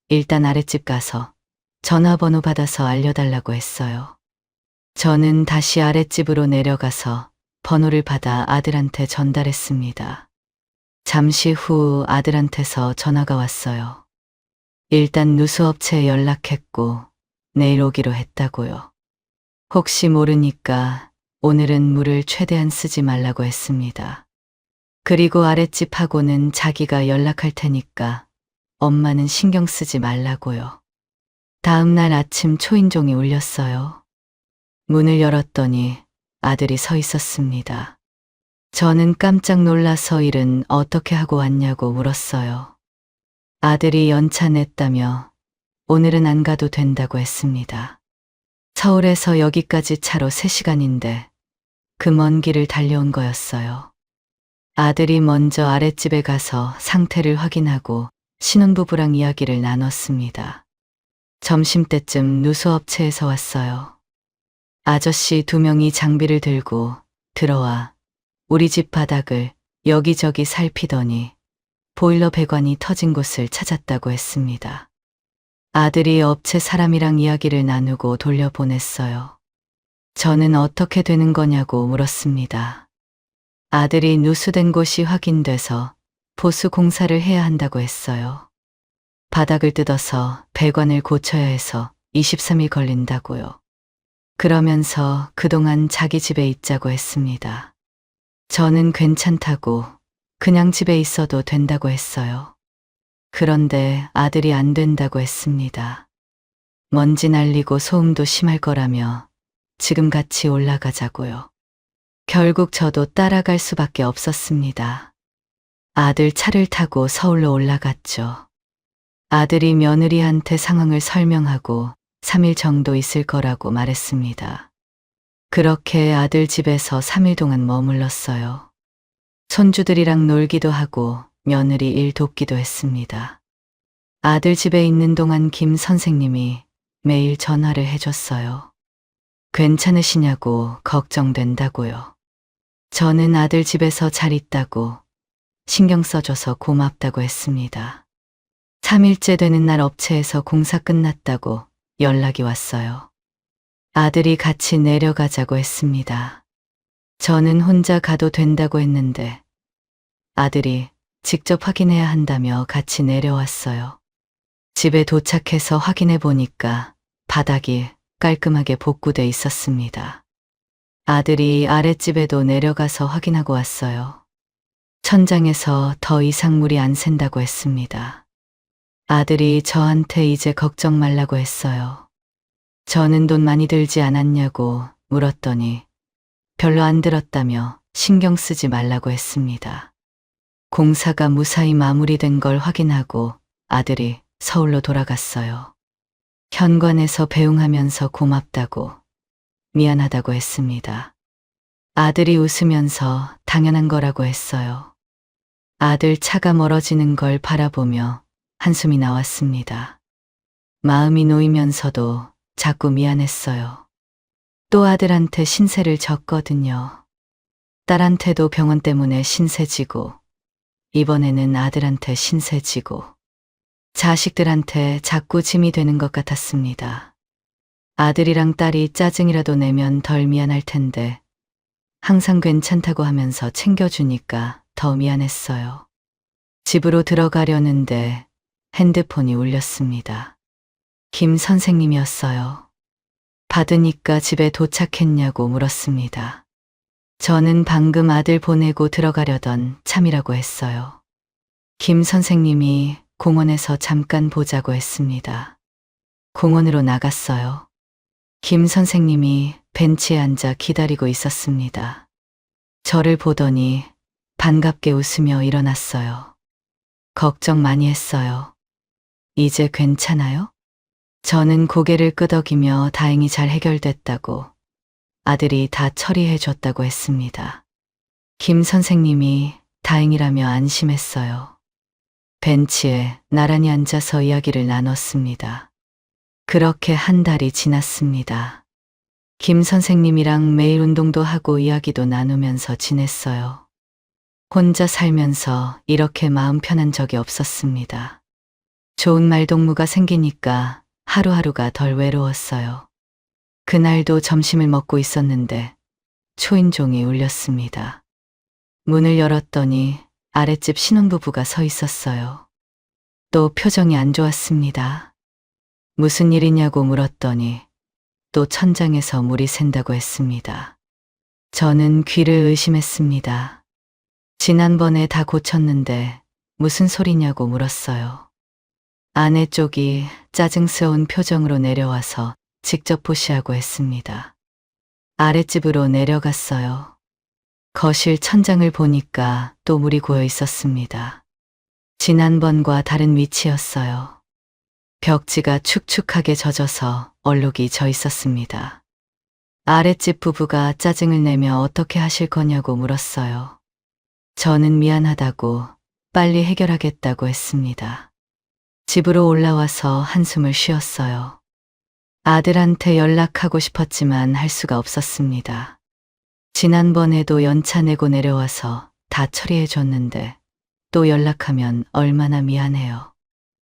일단 아랫집 가서 전화번호 받아서 알려달라고 했어요. 저는 다시 아랫집으로 내려가서 번호를 받아 아들한테 전달했습니다. 잠시 후 아들한테서 전화가 왔어요. 일단 누수업체에 연락했고 내일 오기로 했다고요. 혹시 모르니까 오늘은 물을 최대한 쓰지 말라고 했습니다. 그리고 아랫집하고는 자기가 연락할 테니까 엄마는 신경 쓰지 말라고요. 다음 날 아침 초인종이 울렸어요. 문을 열었더니 아들이 서 있었습니다. 저는 깜짝 놀라서 일은 어떻게 하고 왔냐고 물었어요. 아들이 연차 냈다며 오늘은 안 가도 된다고 했습니다. 서울에서 여기까지 차로 3시간인데 그 먼 길을 달려온 거였어요. 아들이 먼저 아랫집에 가서 상태를 확인하고 신혼부부랑 이야기를 나눴습니다. 점심때쯤 누수업체에서 왔어요. 아저씨 2명이 장비를 들고 들어와 우리 집 바닥을 여기저기 살피더니 보일러 배관이 터진 곳을 찾았다고 했습니다. 아들이 업체 사람이랑 이야기를 나누고 돌려보냈어요. 저는 어떻게 되는 거냐고 물었습니다. 아들이 누수된 곳이 확인돼서 보수 공사를 해야 한다고 했어요. 바닥을 뜯어서 배관을 고쳐야 해서 23일 걸린다고요. 그러면서 그동안 자기 집에 있자고 했습니다. 저는 괜찮다고 그냥 집에 있어도 된다고 했어요. 그런데 아들이 안 된다고 했습니다. 먼지 날리고 소음도 심할 거라며 지금 같이 올라가자고요. 결국 저도 따라갈 수밖에 없었습니다. 아들 차를 타고 서울로 올라갔죠. 아들이 며느리한테 상황을 설명하고 3일 정도 있을 거라고 말했습니다. 그렇게 아들 집에서 3일 동안 머물렀어요. 손주들이랑 놀기도 하고 며느리 일 돕기도 했습니다. 아들 집에 있는 동안 김 선생님이 매일 전화를 해줬어요. 괜찮으시냐고 걱정된다고요. 저는 아들 집에서 잘 있다고 신경 써줘서 고맙다고 했습니다. 3일째 되는 날 업체에서 공사 끝났다고 연락이 왔어요. 아들이 같이 내려가자고 했습니다. 저는 혼자 가도 된다고 했는데 아들이 직접 확인해야 한다며 같이 내려왔어요. 집에 도착해서 확인해 보니까 바닥이 깔끔하게 복구돼 있었습니다. 아들이 아랫집에도 내려가서 확인하고 왔어요. 천장에서 더 이상 물이 안 샌다고 했습니다. 아들이 저한테 이제 걱정 말라고 했어요. 저는 돈 많이 들지 않았냐고 물었더니 별로 안 들었다며 신경 쓰지 말라고 했습니다. 공사가 무사히 마무리된 걸 확인하고 아들이 서울로 돌아갔어요. 현관에서 배웅하면서 고맙다고 미안하다고 했습니다. 아들이 웃으면서 당연한 거라고 했어요. 아들 차가 멀어지는 걸 바라보며 한숨이 나왔습니다. 마음이 놓이면서도 자꾸 미안했어요. 또 아들한테 신세를 졌거든요. 딸한테도 병원 때문에 신세 지고 이번에는 아들한테 신세 지고 자식들한테 자꾸 짐이 되는 것 같았습니다. 아들이랑 딸이 짜증이라도 내면 덜 미안할 텐데 항상 괜찮다고 하면서 챙겨주니까 더 미안했어요. 집으로 들어가려는데 핸드폰이 울렸습니다. 김 선생님이었어요. 받으니까 집에 도착했냐고 물었습니다. 저는 방금 아들 보내고 들어가려던 참이라고 했어요. 김 선생님이 공원에서 잠깐 보자고 했습니다. 공원으로 나갔어요. 김 선생님이 벤치에 앉아 기다리고 있었습니다. 저를 보더니 반갑게 웃으며 일어났어요. 걱정 많이 했어요. 이제 괜찮아요? 저는 고개를 끄덕이며 다행히 잘 해결됐다고 아들이 다 처리해 줬다고 했습니다. 김 선생님이 다행이라며 안심했어요. 벤치에 나란히 앉아서 이야기를 나눴습니다. 그렇게 한 달이 지났습니다. 김 선생님이랑 매일 운동도 하고 이야기도 나누면서 지냈어요. 혼자 살면서 이렇게 마음 편한 적이 없었습니다. 좋은 말동무가 생기니까 하루하루가 덜 외로웠어요. 그날도 점심을 먹고 있었는데 초인종이 울렸습니다. 문을 열었더니 아랫집 신혼부부가 서 있었어요. 또 표정이 안 좋았습니다. 무슨 일이냐고 물었더니 또 천장에서 물이 샌다고 했습니다. 저는 귀를 의심했습니다. 지난번에 다 고쳤는데 무슨 소리냐고 물었어요. 아내 쪽이 짜증스러운 표정으로 내려와서 직접 보시라고 했습니다. 아랫집으로 내려갔어요. 거실 천장을 보니까 또 물이 고여 있었습니다. 지난번과 다른 위치였어요. 벽지가 축축하게 젖어서 얼룩이 져 있었습니다. 아랫집 부부가 짜증을 내며 어떻게 하실 거냐고 물었어요. 저는 미안하다고 빨리 해결하겠다고 했습니다. 집으로 올라와서 한숨을 쉬었어요. 아들한테 연락하고 싶었지만 할 수가 없었습니다. 지난번에도 연차 내고 내려와서 다 처리해 줬는데 또 연락하면 얼마나 미안해요.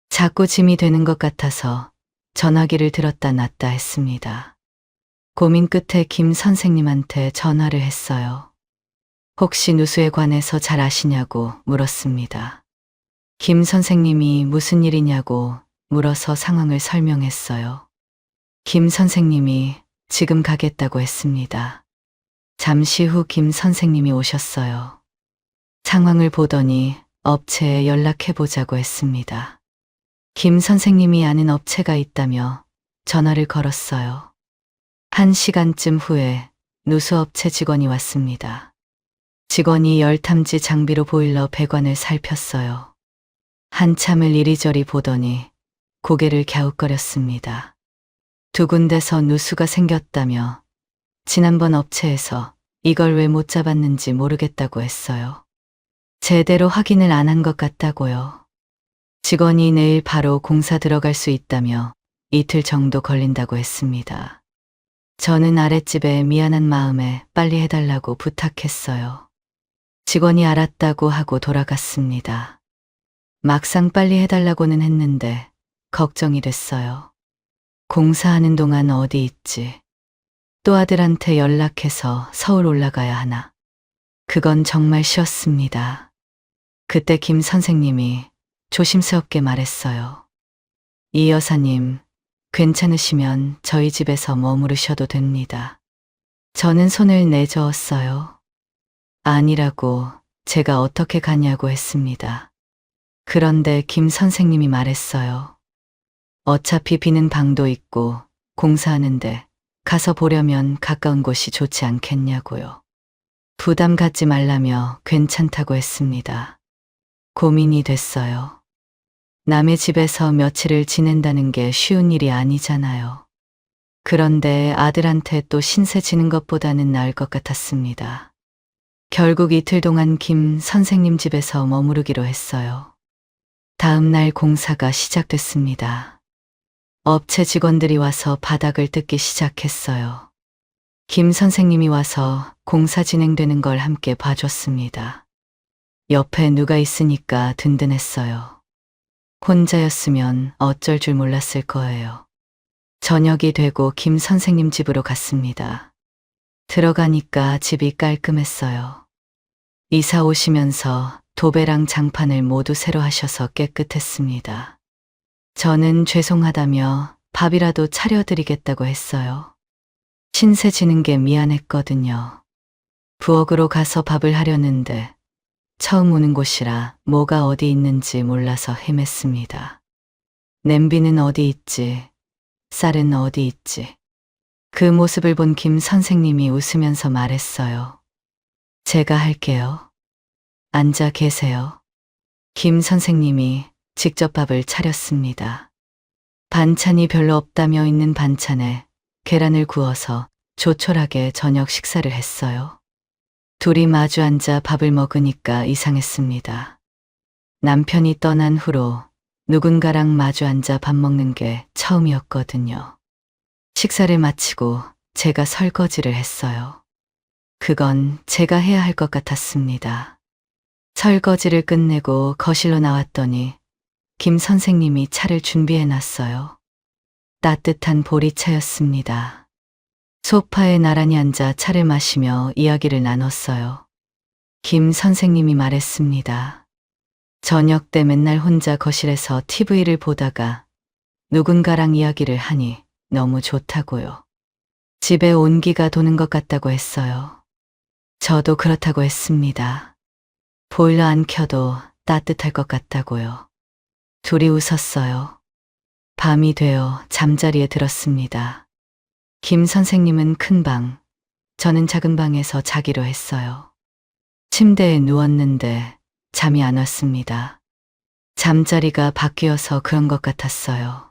자꾸 짐이 되는 것 같아서 전화기를 들었다 놨다 했습니다. 고민 끝에 김 선생님한테 전화를 했어요. 혹시 누수에 관해서 잘 아시냐고 물었습니다. 김 선생님이 무슨 일이냐고 물어서 상황을 설명했어요. 김 선생님이 지금 가겠다고 했습니다. 잠시 후 김 선생님이 오셨어요. 상황을 보더니 업체에 연락해보자고 했습니다. 김 선생님이 아는 업체가 있다며 전화를 걸었어요. 1시간쯤 후에 누수업체 직원이 왔습니다. 직원이 열탐지 장비로 보일러 배관을 살폈어요. 한참을 이리저리 보더니 고개를 갸웃거렸습니다. 두 군데서 누수가 생겼다며 지난번 업체에서 이걸 왜 못 잡았는지 모르겠다고 했어요. 제대로 확인을 안 한 것 같다고요. 직원이 내일 바로 공사 들어갈 수 있다며 이틀 정도 걸린다고 했습니다. 저는 아랫집에 미안한 마음에 빨리 해달라고 부탁했어요. 직원이 알았다고 하고 돌아갔습니다. 막상 빨리 해달라고는 했는데 걱정이 됐어요. 공사하는 동안 어디 있지? 또 아들한테 연락해서 서울 올라가야 하나? 그건 정말 쉬웠습니다. 그때 김 선생님이 조심스럽게 말했어요. 이 여사님, 괜찮으시면 저희 집에서 머무르셔도 됩니다. 저는 손을 내저었어요. 아니라고 제가 어떻게 가냐고 했습니다. 그런데 김 선생님이 말했어요. 어차피 비는 방도 있고 공사하는데 가서 보려면 가까운 곳이 좋지 않겠냐고요. 부담 갖지 말라며 괜찮다고 했습니다. 고민이 됐어요. 남의 집에서 며칠을 지낸다는 게 쉬운 일이 아니잖아요. 그런데 아들한테 또 신세 지는 것보다는 나을 것 같았습니다. 결국 이틀 동안 김 선생님 집에서 머무르기로 했어요. 다음 날 공사가 시작됐습니다. 업체 직원들이 와서 바닥을 뜯기 시작했어요. 김 선생님이 와서 공사 진행되는 걸 함께 봐줬습니다. 옆에 누가 있으니까 든든했어요. 혼자였으면 어쩔 줄 몰랐을 거예요. 저녁이 되고 김 선생님 집으로 갔습니다. 들어가니까 집이 깔끔했어요. 이사 오시면서 도배랑 장판을 모두 새로 하셔서 깨끗했습니다. 저는 죄송하다며 밥이라도 차려드리겠다고 했어요. 신세 지는 게 미안했거든요. 부엌으로 가서 밥을 하려는데 처음 오는 곳이라 뭐가 어디 있는지 몰라서 헤맸습니다. 냄비는 어디 있지? 쌀은 어디 있지? 그 모습을 본 김 선생님이 웃으면서 말했어요. 제가 할게요. 앉아 계세요. 김 선생님이 직접 밥을 차렸습니다. 반찬이 별로 없다며 있는 반찬에 계란을 구워서 조촐하게 저녁 식사를 했어요. 둘이 마주 앉아 밥을 먹으니까 이상했습니다. 남편이 떠난 후로 누군가랑 마주 앉아 밥 먹는 게 처음이었거든요. 식사를 마치고 제가 설거지를 했어요. 그건 제가 해야 할 것 같았습니다. 설거지를 끝내고 거실로 나왔더니 김 선생님이 차를 준비해 놨어요. 따뜻한 보리차였습니다. 소파에 나란히 앉아 차를 마시며 이야기를 나눴어요. 김 선생님이 말했습니다. 저녁 때 맨날 혼자 거실에서 TV를 보다가 누군가랑 이야기를 하니 너무 좋다고요. 집에 온기가 도는 것 같다고 했어요. 저도 그렇다고 했습니다. 보일러 안 켜도 따뜻할 것 같다고요. 둘이 웃었어요. 밤이 되어 잠자리에 들었습니다. 김 선생님은 큰 방, 저는 작은 방에서 자기로 했어요. 침대에 누웠는데 잠이 안 왔습니다. 잠자리가 바뀌어서 그런 것 같았어요.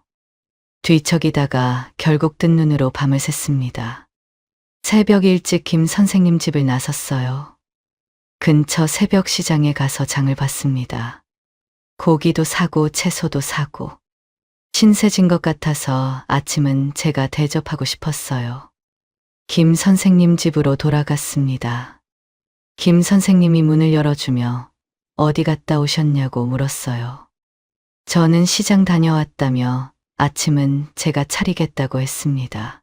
뒤척이다가 결국 뜬 눈으로 밤을 샜습니다. 새벽 일찍 김 선생님 집을 나섰어요. 근처 새벽 시장에 가서 장을 봤습니다. 고기도 사고 채소도 사고. 신세진 것 같아서 아침은 제가 대접하고 싶었어요. 김 선생님 집으로 돌아갔습니다. 김 선생님이 문을 열어주며 어디 갔다 오셨냐고 물었어요. 저는 시장 다녀왔다며 아침은 제가 차리겠다고 했습니다.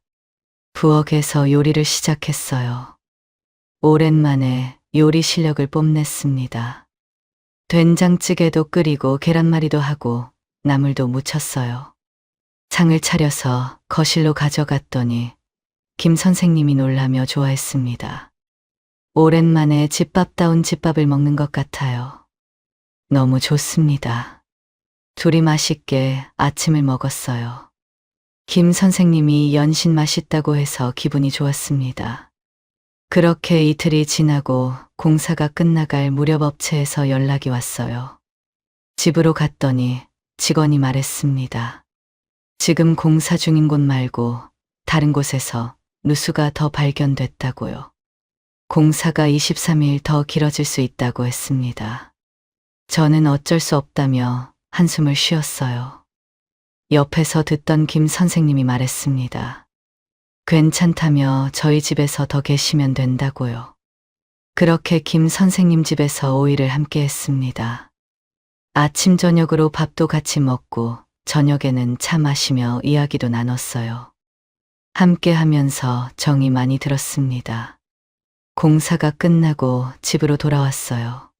부엌에서 요리를 시작했어요. 오랜만에 요리 실력을 뽐냈습니다. 된장찌개도 끓이고 계란말이도 하고 나물도 무쳤어요. 상을 차려서 거실로 가져갔더니 김 선생님이 놀라며 좋아했습니다. 오랜만에 집밥다운 집밥을 먹는 것 같아요. 너무 좋습니다. 둘이 맛있게 아침을 먹었어요. 김 선생님이 연신 맛있다고 해서 기분이 좋았습니다. 그렇게 이틀이 지나고 공사가 끝나갈 무렵 업체에서 연락이 왔어요. 집으로 갔더니 직원이 말했습니다. 지금 공사 중인 곳 말고 다른 곳에서 누수가 더 발견됐다고요. 공사가 23일 더 길어질 수 있다고 했습니다. 저는 어쩔 수 없다며 한숨을 쉬었어요. 옆에서 듣던 김 선생님이 말했습니다. 괜찮다며 저희 집에서 더 계시면 된다고요. 그렇게 김 선생님 집에서 5일을 함께 했습니다. 아침 저녁으로 밥도 같이 먹고 저녁에는 차 마시며 이야기도 나눴어요. 함께 하면서 정이 많이 들었습니다. 공사가 끝나고 집으로 돌아왔어요.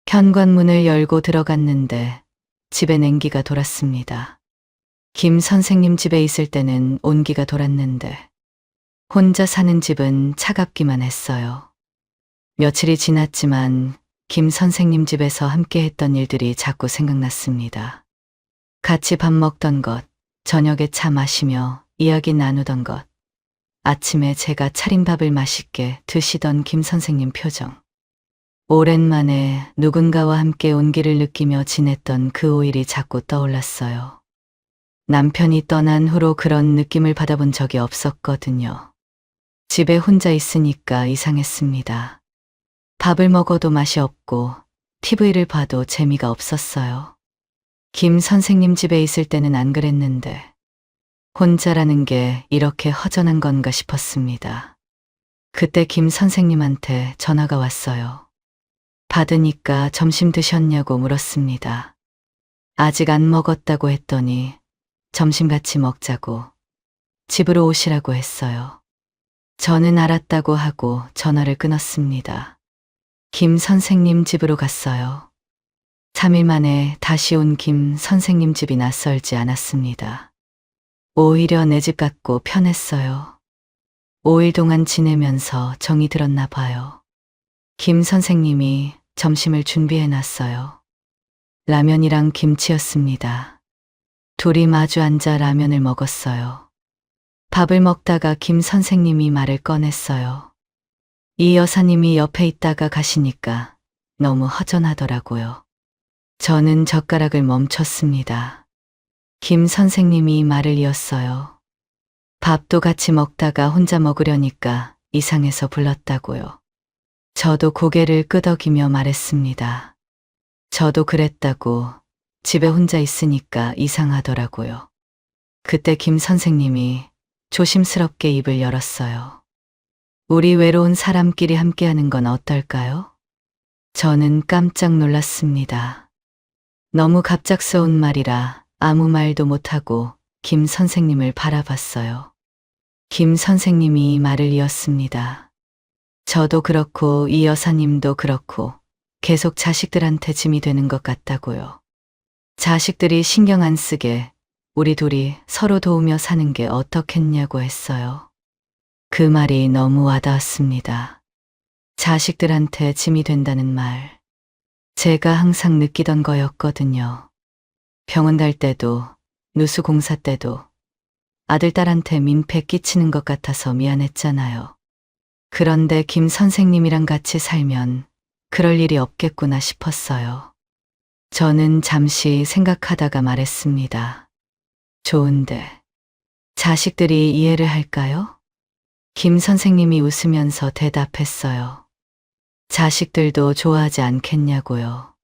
현관문을 열고 들어갔는데 집에 냉기가 돌았습니다. 김 선생님 집에 있을 때는 온기가 돌았는데 혼자 사는 집은 차갑기만 했어요. 며칠이 지났지만 김 선생님 집에서 함께 했던 일들이 자꾸 생각났습니다. 같이 밥 먹던 것, 저녁에 차 마시며 이야기 나누던 것, 아침에 제가 차린 밥을 맛있게 드시던 김 선생님 표정. 오랜만에 누군가와 함께 온기를 느끼며 지냈던 그 5일이 자꾸 떠올랐어요. 남편이 떠난 후로 그런 느낌을 받아본 적이 없었거든요. 집에 혼자 있으니까 이상했습니다. 밥을 먹어도 맛이 없고 TV를 봐도 재미가 없었어요. 김 선생님 집에 있을 때는 안 그랬는데 혼자라는 게 이렇게 허전한 건가 싶었습니다. 그때 김 선생님한테 전화가 왔어요. 받으니까 점심 드셨냐고 물었습니다. 아직 안 먹었다고 했더니 점심 같이 먹자고 집으로 오시라고 했어요. 저는 알았다고 하고 전화를 끊었습니다. 김 선생님 집으로 갔어요. 3일 만에 다시 온 김 선생님 집이 낯설지 않았습니다. 오히려 내 집 같고 편했어요. 5일 동안 지내면서 정이 들었나 봐요. 김 선생님이 점심을 준비해 놨어요. 라면이랑 김치였습니다. 둘이 마주 앉아 라면을 먹었어요. 밥을 먹다가 김 선생님이 말을 꺼냈어요. 이 여사님이 옆에 있다가 가시니까 너무 허전하더라고요. 저는 젓가락을 멈췄습니다. 김 선생님이 말을 이었어요. 밥도 같이 먹다가 혼자 먹으려니까 이상해서 불렀다고요. 저도 고개를 끄덕이며 말했습니다. 저도 그랬다고. 집에 혼자 있으니까 이상하더라고요. 그때 김 선생님이 조심스럽게 입을 열었어요. 우리 외로운 사람끼리 함께하는 건 어떨까요? 저는 깜짝 놀랐습니다. 너무 갑작스러운 말이라 아무 말도 못하고 김 선생님을 바라봤어요. 김 선생님이 말을 이었습니다. 저도 그렇고 이 여사님도 그렇고 계속 자식들한테 짐이 되는 것 같다고요. 자식들이 신경 안 쓰게 우리 둘이 서로 도우며 사는 게 어떻겠냐고 했어요. 그 말이 너무 와닿았습니다. 자식들한테 짐이 된다는 말. 제가 항상 느끼던 거였거든요. 병원 갈 때도, 누수공사 때도 아들, 딸한테 민폐 끼치는 것 같아서 미안했잖아요. 그런데 김 선생님이랑 같이 살면 그럴 일이 없겠구나 싶었어요. 저는 잠시 생각하다가 말했습니다. 좋은데, 자식들이 이해를 할까요? 김 선생님이 웃으면서 대답했어요. 자식들도 좋아하지 않겠냐고요.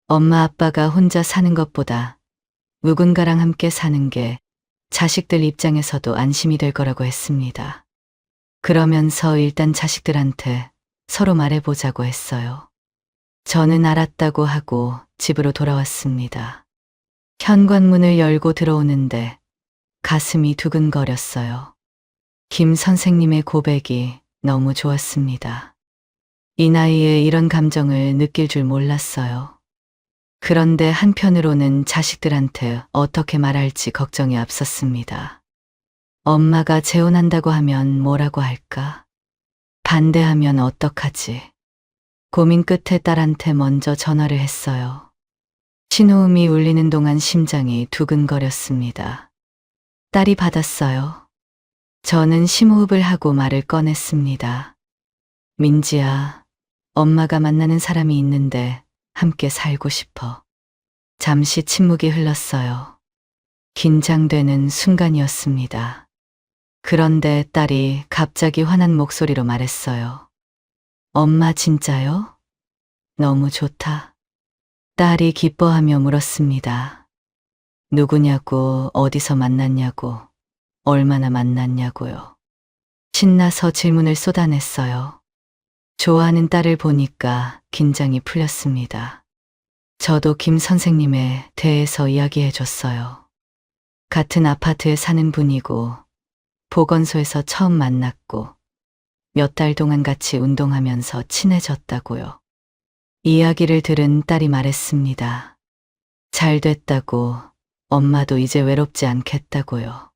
엄마 아빠가 혼자 사는 것보다 누군가랑 함께 사는 게 자식들 입장에서도 안심이 될 거라고 했습니다. 그러면서 일단 자식들한테 서로 말해보자고 했어요. 저는 알았다고 하고 집으로 돌아왔습니다. 현관문을 열고 들어오는데 가슴이 두근거렸어요. 김 선생님의 고백이 너무 좋았습니다. 이 나이에 이런 감정을 느낄 줄 몰랐어요. 그런데 한편으로는 자식들한테 어떻게 말할지 걱정이 앞섰습니다. 엄마가 재혼한다고 하면 뭐라고 할까? 반대하면 어떡하지? 고민 끝에 딸한테 먼저 전화를 했어요. 신호음이 울리는 동안 심장이 두근거렸습니다. 딸이 받았어요. 저는 심호흡을 하고 말을 꺼냈습니다. 민지야, 엄마가 만나는 사람이 있는데 함께 살고 싶어. 잠시 침묵이 흘렀어요. 긴장되는 순간이었습니다. 그런데 딸이 갑자기 화난 목소리로 말했어요. 엄마 진짜요? 너무 좋다. 딸이 기뻐하며 물었습니다. 누구냐고, 어디서 만났냐고, 얼마나 만났냐고요. 신나서 질문을 쏟아냈어요. 좋아하는 딸을 보니까 긴장이 풀렸습니다. 저도 김 선생님에 대해서 이야기해 줬어요. 같은 아파트에 사는 분이고, 보건소에서 처음 만났고, 몇 달 동안 같이 운동하면서 친해졌다고요. 이야기를 들은 딸이 말했습니다. 잘 됐다고, 엄마도 이제 외롭지 않겠다고요.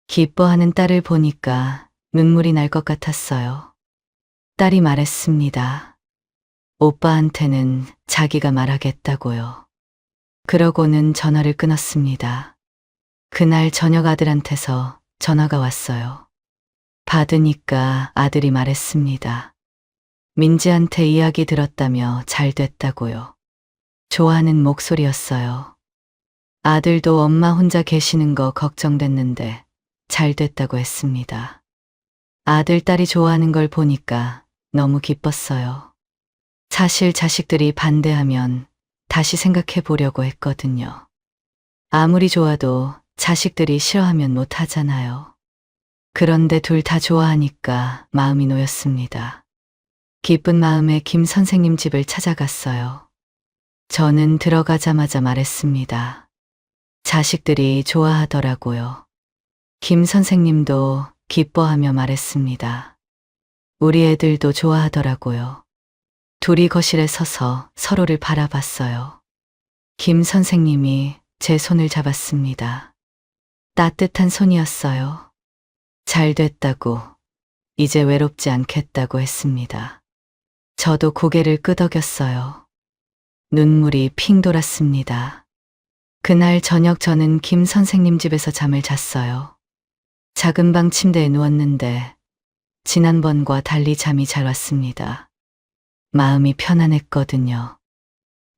기뻐하는 딸을 보니까 눈물이 날 것 같았어요. 딸이 말했습니다. 오빠한테는 자기가 말하겠다고요. 그러고는 전화를 끊었습니다. 그날 저녁 아들한테서 전화가 왔어요. 받으니까 아들이 말했습니다. 민지한테 이야기 들었다며 잘 됐다고요. 좋아하는 목소리였어요. 아들도 엄마 혼자 계시는 거 걱정됐는데 잘 됐다고 했습니다. 아들, 딸이 좋아하는 걸 보니까 너무 기뻤어요. 사실 자식들이 반대하면 다시 생각해 보려고 했거든요. 아무리 좋아도 자식들이 싫어하면 못 하잖아요. 그런데 둘 다 좋아하니까 마음이 놓였습니다. 기쁜 마음에 김 선생님 집을 찾아갔어요. 저는 들어가자마자 말했습니다. 자식들이 좋아하더라고요. 김 선생님도 기뻐하며 말했습니다. 우리 애들도 좋아하더라고요. 둘이 거실에 서서 서로를 바라봤어요. 김 선생님이 제 손을 잡았습니다. 따뜻한 손이었어요. 잘 됐다고, 이제 외롭지 않겠다고 했습니다. 저도 고개를 끄덕였어요. 눈물이 핑 돌았습니다. 그날 저녁 저는 김 선생님 집에서 잠을 잤어요. 작은 방 침대에 누웠는데 지난번과 달리 잠이 잘 왔습니다. 마음이 편안했거든요.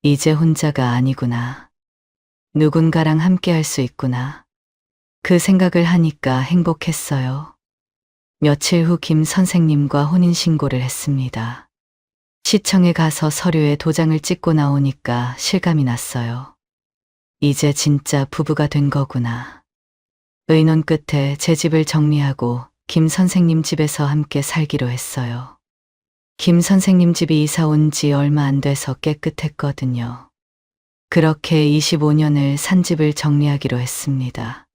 이제 혼자가 아니구나. 누군가랑 함께 할 수 있구나. 그 생각을 하니까 행복했어요. 며칠 후 김 선생님과 혼인신고를 했습니다. 시청에 가서 서류에 도장을 찍고 나오니까 실감이 났어요. 이제 진짜 부부가 된 거구나. 의논 끝에 제 집을 정리하고 김 선생님 집에서 함께 살기로 했어요. 김 선생님 집이 이사 온 지 얼마 안 돼서 깨끗했거든요. 그렇게 25년을 산 집을 정리하기로 했습니다.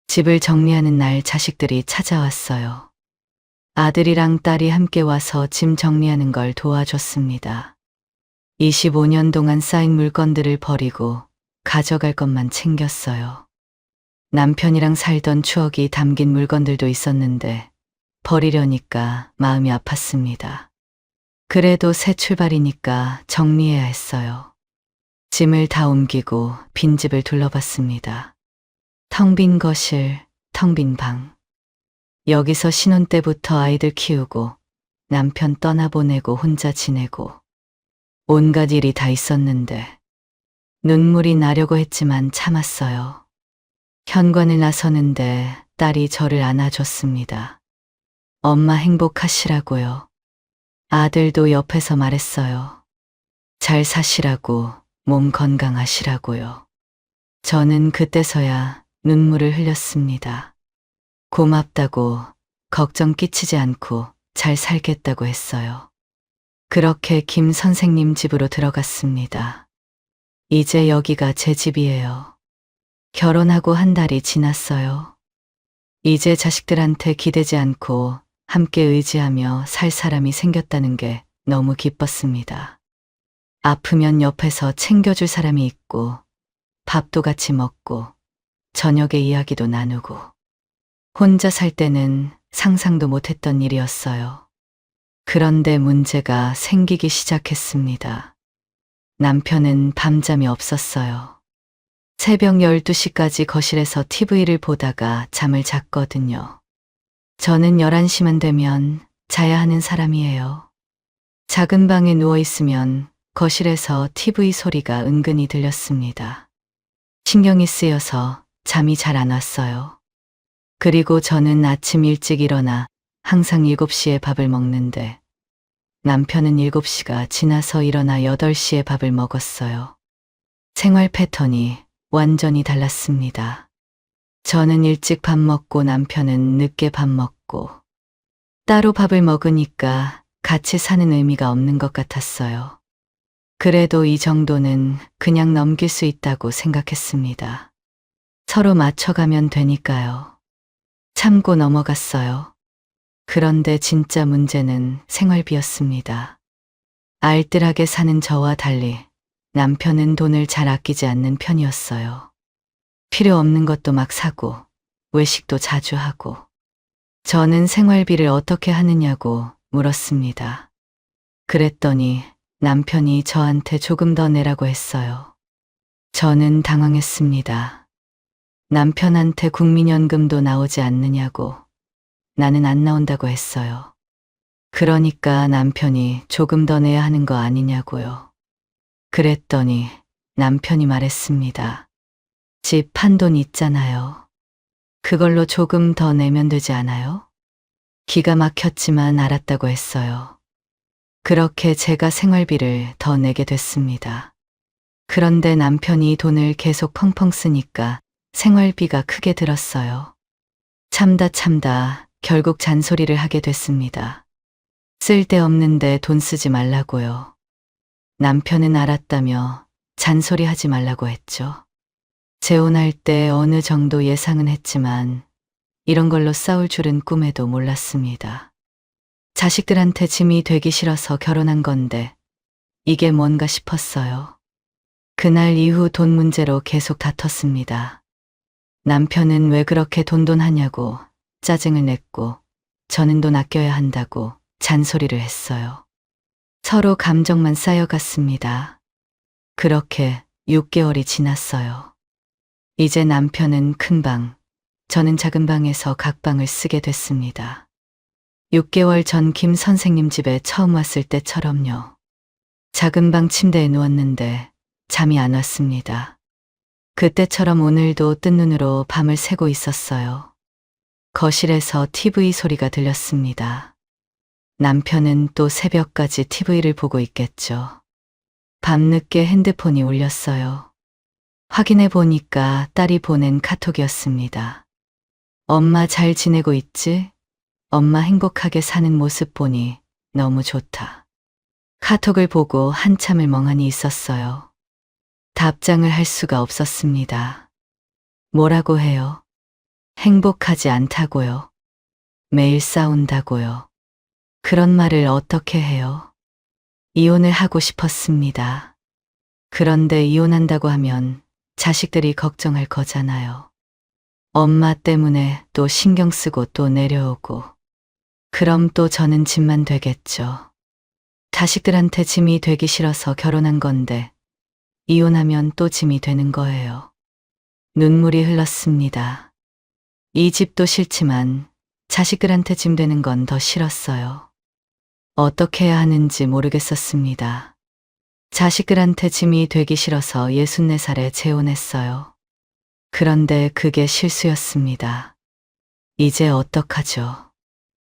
집을 정리하는 날 자식들이 찾아왔어요. 아들이랑 딸이 함께 와서 짐 정리하는 걸 도와줬습니다. 25년 동안 쌓인 물건들을 버리고 가져갈 것만 챙겼어요. 남편이랑 살던 추억이 담긴 물건들도 있었는데 버리려니까 마음이 아팠습니다. 그래도 새 출발이니까 정리해야 했어요. 짐을 다 옮기고 빈집을 둘러봤습니다. 텅 빈 거실, 텅 빈 방. 여기서 신혼 때부터 아이들 키우고 남편 떠나보내고 혼자 지내고 온갖 일이 다 있었는데 눈물이 나려고 했지만 참았어요. 현관을 나서는데 딸이 저를 안아줬습니다. 엄마 행복하시라고요. 아들도 옆에서 말했어요. 잘 사시라고, 몸 건강하시라고요. 저는 그때서야 눈물을 흘렸습니다. 고맙다고, 걱정 끼치지 않고 잘 살겠다고 했어요. 그렇게 김 선생님 집으로 들어갔습니다. 이제 여기가 제 집이에요. 결혼하고 한 달이 지났어요. 이제 자식들한테 기대지 않고 함께 의지하며 살 사람이 생겼다는 게 너무 기뻤습니다. 아프면 옆에서 챙겨줄 사람이 있고 밥도 같이 먹고 저녁에 이야기도 나누고 혼자 살 때는 상상도 못했던 일이었어요. 그런데 문제가 생기기 시작했습니다. 남편은 밤잠이 없었어요. 새벽 12시까지 거실에서 TV를 보다가 잠을 잤거든요. 저는 11시만 되면 자야 하는 사람이에요. 작은 방에 누워 있으면 거실에서 TV 소리가 은근히 들렸습니다. 신경이 쓰여서 잠이 잘 안 왔어요. 그리고 저는 아침 일찍 일어나 항상 7시에 밥을 먹는데 남편은 7시가 지나서 일어나 8시에 밥을 먹었어요. 생활 패턴이 완전히 달랐습니다. 저는 일찍 밥 먹고 남편은 늦게 밥 먹고 따로 밥을 먹으니까 같이 사는 의미가 없는 것 같았어요. 그래도 이 정도는 그냥 넘길 수 있다고 생각했습니다. 서로 맞춰가면 되니까요. 참고 넘어갔어요. 그런데 진짜 문제는 생활비였습니다. 알뜰하게 사는 저와 달리 남편은 돈을 잘 아끼지 않는 편이었어요. 필요 없는 것도 막 사고 외식도 자주 하고 저는 생활비를 어떻게 하느냐고 물었습니다. 그랬더니 남편이 저한테 조금 더 내라고 했어요. 저는 당황했습니다. 남편한테 국민연금도 나오지 않느냐고 나는 안 나온다고 했어요. 그러니까 남편이 조금 더 내야 하는 거 아니냐고요. 그랬더니 남편이 말했습니다. 집 판 돈 있잖아요. 그걸로 조금 더 내면 되지 않아요? 기가 막혔지만 알았다고 했어요. 그렇게 제가 생활비를 더 내게 됐습니다. 그런데 남편이 돈을 계속 펑펑 쓰니까 생활비가 크게 들었어요. 참다 결국 잔소리를 하게 됐습니다. 쓸데없는데 돈 쓰지 말라고요. 남편은 알았다며 잔소리하지 말라고 했죠. 재혼할 때 어느 정도 예상은 했지만 이런 걸로 싸울 줄은 꿈에도 몰랐습니다. 자식들한테 짐이 되기 싫어서 결혼한 건데 이게 뭔가 싶었어요. 그날 이후 돈 문제로 계속 다퉜습니다. 남편은 왜 그렇게 돈돈하냐고 짜증을 냈고 저는 돈 아껴야 한다고 잔소리를 했어요. 서로 감정만 쌓여갔습니다. 그렇게 6개월이 지났어요. 이제 남편은 큰 방, 저는 작은 방에서 각 방을 쓰게 됐습니다. 6개월 전 김 선생님 집에 처음 왔을 때처럼요. 작은 방 침대에 누웠는데 잠이 안 왔습니다. 그때처럼 오늘도 뜬 눈으로 밤을 새고 있었어요. 거실에서 TV 소리가 들렸습니다. 남편은 또 새벽까지 TV를 보고 있겠죠. 밤늦게 핸드폰이 울렸어요. 확인해 보니까 딸이 보낸 카톡이었습니다. 엄마 잘 지내고 있지? 엄마 행복하게 사는 모습 보니 너무 좋다. 카톡을 보고 한참을 멍하니 있었어요. 답장을 할 수가 없었습니다. 뭐라고 해요? 행복하지 않다고요. 매일 싸운다고요. 그런 말을 어떻게 해요? 이혼을 하고 싶었습니다. 그런데 이혼한다고 하면 자식들이 걱정할 거잖아요. 엄마 때문에 또 신경 쓰고 또 내려오고. 그럼 또 저는 짐만 되겠죠. 자식들한테 짐이 되기 싫어서 결혼한 건데 이혼하면 또 짐이 되는 거예요. 눈물이 흘렀습니다. 이 집도 싫지만 자식들한테 짐 되는 건 더 싫었어요. 어떻게 해야 하는지 모르겠었습니다. 자식들한테 짐이 되기 싫어서 64살에 재혼했어요. 그런데 그게 실수였습니다. 이제 어떡하죠?